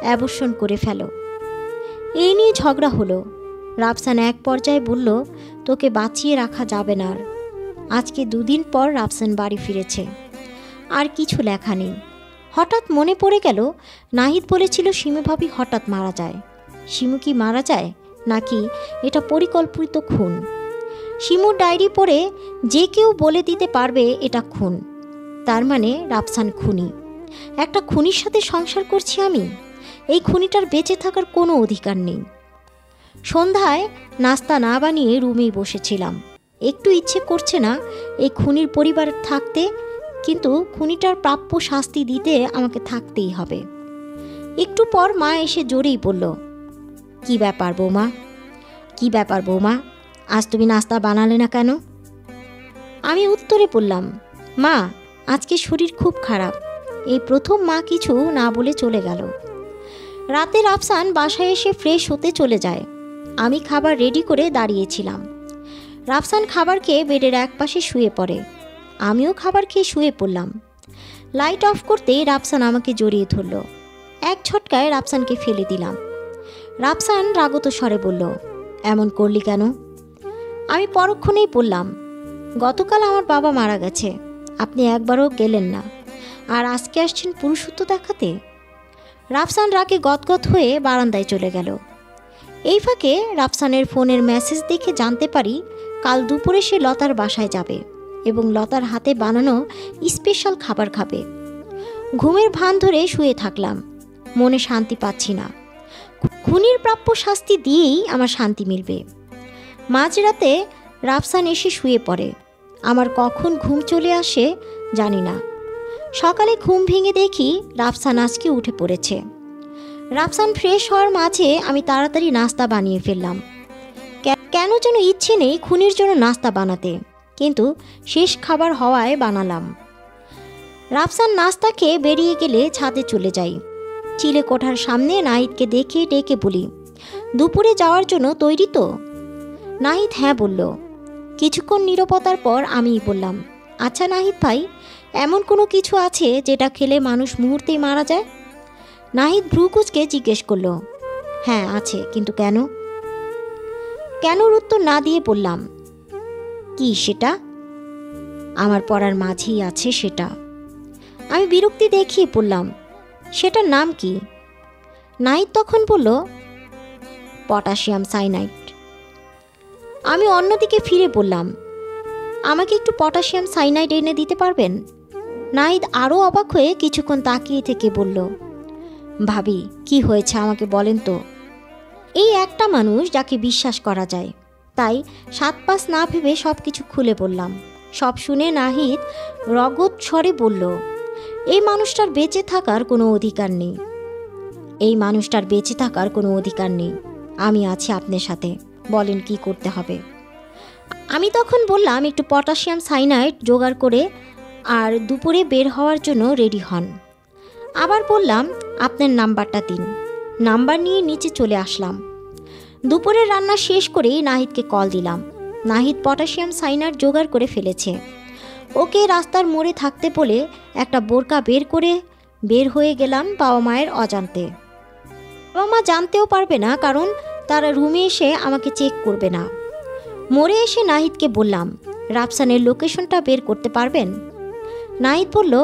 Speaker 1: অ্যাবর্শন করে ফেলো। এই নিয়ে ঝগড়া হলো। রাফসান এক পর্যায়ে বলল, তোকে বাঁচিয়ে রাখা যাবে না। আজকে 2 দিন পর রাফসান বাড়ি ফিরেছে। আর কিছু লেখা নেই। হঠাৎ মনে পড়ে গেল নাহিদ বলেছিল শিমু ভাবি হঠাৎ মারা যায়। শিমু কি মারা যায়, নাকি এটা পরিকল্পিত খুন? শিমুর ডায়েরি পড়ে যে কেউ বলে দিতে পারবে এটা খুন। তার মানে রাফসান খুনি। একটা খুনির সাথে সংসার করছি আমি। এই খুনিটার বেঁচে থাকার কোনো অধিকার নেই। সন্ধ্যায় নাস্তা না বানিয়ে রুমেই বসেছিলাম। একটু ইচ্ছে করছে না এই খুনির পরিবার থাকতে, কিন্তু খুনিটার প্রাপ্য শাস্তি দিতে আমাকে থাকতেই হবে। একটু পর মা এসে জোরেই বলল, কি ব্যাপার বৌমা, কি ব্যাপার বৌমা, আজ তুমি নাস্তা বানালে না কেন? আমি উত্তরে বললাম, মা আজকে শরীর খুব খারাপ, এই প্রথম মা কিছু না বলে চলে গেল। রাতে রাফসান বাসায় এসে ফ্রেশ হতে চলে যায়। আমি খাবার রেডি করে দাঁড়িয়েছিলাম। রাফসান খাবার খেয়ে বেডের একপাশে শুয়ে পড়ে। আমিও খাবার খেয়ে শুয়ে পড়লাম। লাইট অফ করতেই রাফসান আমাকে জড়িয়ে ধরল। এক ঝটকায় রাফসানকে ফেলে দিলাম। রাফসান রাগত স্বরে বলল, এমন করলি কেন? আমি পরক্ষণেই বললাম, গতকাল আমার বাবা মারা গেছে, আপনি একবারও গেলেন না, আর আজকে আসছেন পুরুষত্ব দেখাতে। রাফসান রাগে গদগদ হয়ে বারান্দায় চলে গেল। এই ফাঁকে রাফসানের ফোনের মেসেজ দেখে জানতে পারি কাল দুপুরে সে লতার বাসায় যাবে এবং লতার হাতে বানানো স্পেশাল খাবার খাবে। ঘুমের ভান ধরে শুয়ে থাকলাম, মনে শান্তি পাচ্ছি না। খুনির প্রাপ্য শাস্তি দিয়েই আমার শান্তি মিলবে। মাঝরাতে রাফসান এসে শুয়ে পড়ে। আমার কখন ঘুম চলে আসে জানি না। সকালে ঘুম ভেঙে দেখি রাফসান আজকে উঠে পড়েছে। রাফসান ফ্রেশ হওয়ার মাঝে আমি তাড়াতাড়ি নাস্তা বানিয়ে ফেললাম। কেন যেন ইচ্ছে নেই খুনির জন্য নাস্তা বানাতে, কিন্তু শেষ খাবার হওয়ায় বানালাম। রাফসান নাস্তা খেয়ে বেরিয়ে গেলে ছাদে চলে যাই। চিলে কোঠার সামনে নাহিদকে দেখে ডেকে বলি, দুপুরে যাওয়ার জন্য তৈরি তো? নাহিদ হ্যাঁ বলল। কিছুক্ষণ নীরবতার পর আমি বললাম, আচ্ছা নাহিদ ভাই, এমন কোনো কিছু আছে যেটা খেলে মানুষ মুহূর্তেই মারা যায়? নাহিদ ভ্রুকুচকে জিজ্ঞেস করল, হ্যাঁ আছে, কিন্তু কেন? কেনর উত্তর না দিয়ে বললাম, কি সেটা? আমার পড়ার মাঝেই আছে সেটা। আমি বিরক্তি দেখিয়ে বললাম, সেটার নাম কি? নাহিদ তখন বলল, পটাশিয়াম সাইনাইড। আমি অন্যদিকে ফিরে বললাম, আমাকে একটু পটাশিয়াম সাইনাইড এনে দিতে পারবেন? নাহিদ আরও অবাক হয়ে কিছুক্ষণ তাকিয়ে থেকে বলল, ভাবি কি হয়েছে আমাকে বলেন তো। এই একটা মানুষ যাকে বিশ্বাস করা যায়, তাই 7-5 না ভেবে সব কিছু খুলে বললাম। সব শুনে নাহিদ রগত স্বরে বলল, এই মানুষটার বেঁচে থাকার কোনো অধিকার নেই। এই মানুষটার বেঁচে থাকার কোনো অধিকার নেই। আমি আছি আপনার সাথে, বলেন কি করতে হবে। আমি তখন বললাম, একটু পটাশিয়াম সাইনাইড জোগাড় করে আর দুপুরে বের হওয়ার জন্য রেডি হন। আবার বললাম, আপনার নাম্বারটা দিন। নাম্বার নিয়ে নিচে চলে আসলাম। দুপুরের রান্না শেষ করেই নাহিদকে কল দিলাম। নাহিদ পটাশিয়াম সাইনাইড জোগাড় করে ফেলেছে। ওকে রাস্তার মোড়ে থাকতে বলে একটা বোরকা বের হয়ে গেলাম বাবা মায়ের অজান্তে। বাবা মা জানতেও পারবে না, কারণ তারা রুমে এসে আমাকে চেক করবে না। মোড়ে এসে নাহিদকে বললাম, রাফসানের লোকেশনটা বের করতে পারবেন? নাহিদ বলল,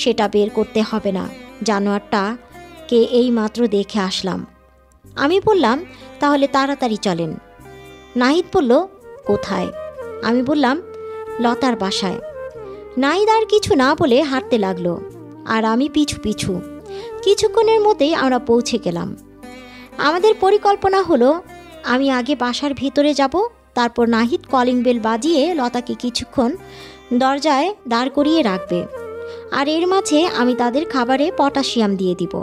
Speaker 1: সেটা বের করতে হবে না, জানোয়ারটা কে এই মাত্র দেখে আসলাম। আমি বললাম, তাহলে তাড়াতাড়ি চলেন। নাহিদ বলল, কোথায়? আমি বললাম, লতার বাসায়। নাহিদ আর কিছু না বলে হাঁটতে লাগলো, আর আমি পিছু পিছু। কিছুক্ষণের মধ্যেই আমরা পৌঁছে গেলাম। আমাদের পরিকল্পনা হলো, আমি আগে বাসার ভিতরে যাব, তারপর নাহিদ কলিং বেল বাজিয়ে লতাকে কিছুক্ষণ দরজায় দাঁড় করিয়ে রাখবে, আর এর মাঝে আমি তাদের খাবারে পটাশিয়াম দিয়ে দিব।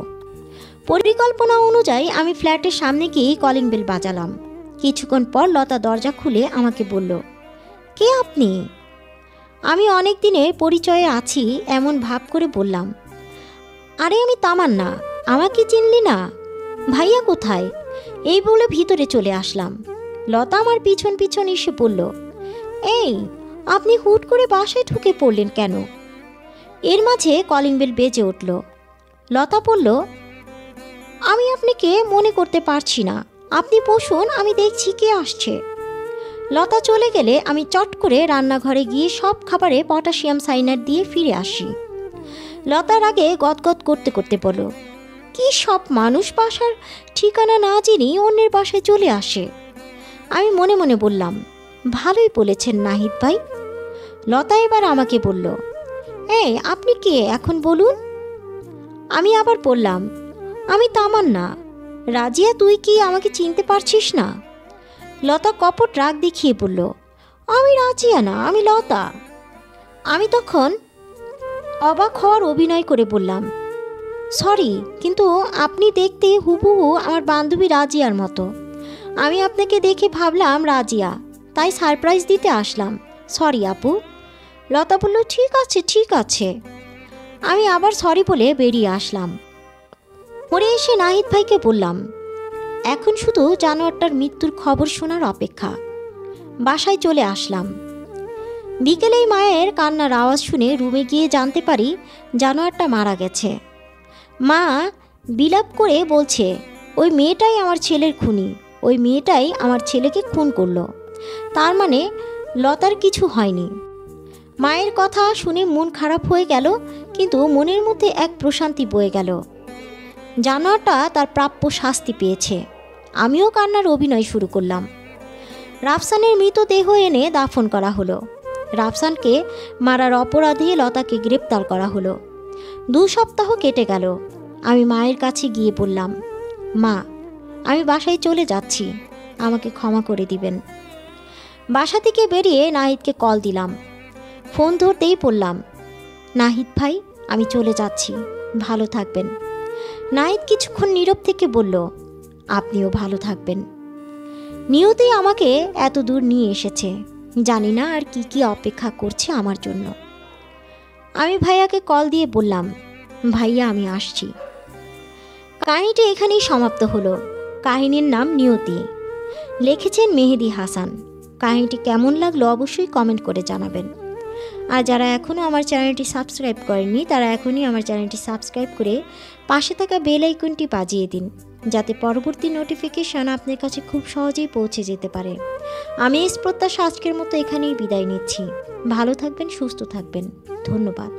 Speaker 1: পরিকল্পনা অনুযায়ী আমি ফ্ল্যাটের সামনে গিয়ে কলিং বেল বাজালাম। কিছুক্ষণ পর লতা দরজা খুলে আমাকে বলল, কে আপনি? আমি অনেক দিনের পরিচয়ে আছি এমন ভাব করে বললাম, আরে আমি তামান্না, আমাকে চিনলি না? ভাইয়া কোথায়? এই বলে ভিতরে চলে আসলাম। লতা আমার পিছন পিছন এসে বলল, এই আপনি হুট করে বাসায় ঢুকে পড়লেন কেন? এর মাঝে কলিং বেল বেজে উঠল। লতা বলল, আমি আপনাকে মনে করতে পারছি না, আপনি বসুন, আমি দেখছি কে আসছে। লতা চলে গেলে আমি চট করে রান্নাঘরে গিয়ে সব খাবারে পটাশিয়াম সাইনাইড দিয়ে ফিরে আসি। লতার আগে গদগদ করতে করতে বলল, কি সব মানুষ বাসার ঠিকানা না জেনেই অন্যের বাসায় চলে আসে। আমি মনে মনে বললাম, ভালোই বলেছেন নাহিদ ভাই। লতা এবার আমাকে বলল, এই আপনি কে এখন বলুন। আমি আবার বললাম, আমি তামান্না। রাজিয়া, তুই কি আমাকে চিনতে পারছিস না? লতা কপট রাগ দেখিয়ে বলল, আমি রাজিয়া না, আমি লতা। আমি তখন অবাক হওয়ার অভিনয় করে বললাম, সরি, কিন্তু আপনি দেখতে হুবহু আমার বান্ধবী রাজিয়ার মতো। আমি আপনাকে দেখে ভাবলাম রাজিয়া, তাই সারপ্রাইজ দিতে আসলাম। সরি আপু। লতা বলল, ঠিক আছে ঠিক আছে। আমি আবার সরি বলে বেরিয়ে আসলাম। পরে এসে নাহিদ ভাইকে বললাম, এখন শুধু জানোয়ারটার মৃত্যুর খবর শোনার অপেক্ষা। বাসায় চলে আসলাম। বিকেলেই মায়ের কান্নার আওয়াজ শুনে রুমে গিয়ে জানতে পারি জানোয়ারটা মারা গেছে। মা বিলাপ করে বলছে, ওই মেয়েটাই আমার ছেলের খুনি, ওই মেয়েটাই আমার ছেলেকে খুন করলো। তার মানে লতার কিছু হয়নি। মায়ের কথা শুনে মন খারাপ হয়ে গেল, কিন্তু মনের মধ্যে এক প্রশান্তি বয়ে গেল। জানোয়ারটা তার প্রাপ্য শাস্তি পেয়েছে। আমিও কান্নার অভিনয় শুরু করলাম। রাফসানের মৃতদেহ এনে দাফন করা হলো। রাফসানকে মারার অপরাধে লতাকে গ্রেপ্তার করা হলো। 2 সপ্তাহ কেটে গেল। আমি মায়ের কাছে গিয়ে বললাম, মা, আমি বাসায় চলে যাচ্ছি, আমাকে ক্ষমা করে দিবেন। বাসা থেকে বেরিয়ে নাহিদকে কল দিলাম। ফোন ধরতেই বললাম, নাহিদ ভাই, আমি চলে যাচ্ছি, ভালো থাকবেন। নাহিদ কিছুক্ষণ নীরব থেকে বলল, আপনিও ভালো থাকবেন। নিয়তি আমাকে এত দূর নিয়ে এসেছে, জানি না আর কি কি অপেক্ষা করছে আমার জন্য। আমি ভাইয়াকে কল দিয়ে বললাম, ভাইয়া আমি আসছি। কাহিনীটি এখানেই সমাপ্ত হলো। কাহিনীর নাম নিয়তি, লিখেছেন মেহেদি হাসান। কাহিনীটি কেমন লাগলো অবশ্যই কমেন্ট করে জানাবেন। আর যারা এখনও আমার চ্যানেলটি সাবস্ক্রাইব করেননি তারা এখনই আমার চ্যানেলটি সাবস্ক্রাইব করে পাশে থাকা বেল আইকনটি বাজিয়ে দিন, যাতে পরবর্তী নোটিফিকেশান আপনার কাছে খুব সহজেই পৌঁছে যেতে পারে। আমি এই প্রত্যাশা আজকের মতো এখানেই বিদায় নিচ্ছি। ভালো থাকবেন, সুস্থ থাকবেন। ধন্যবাদ।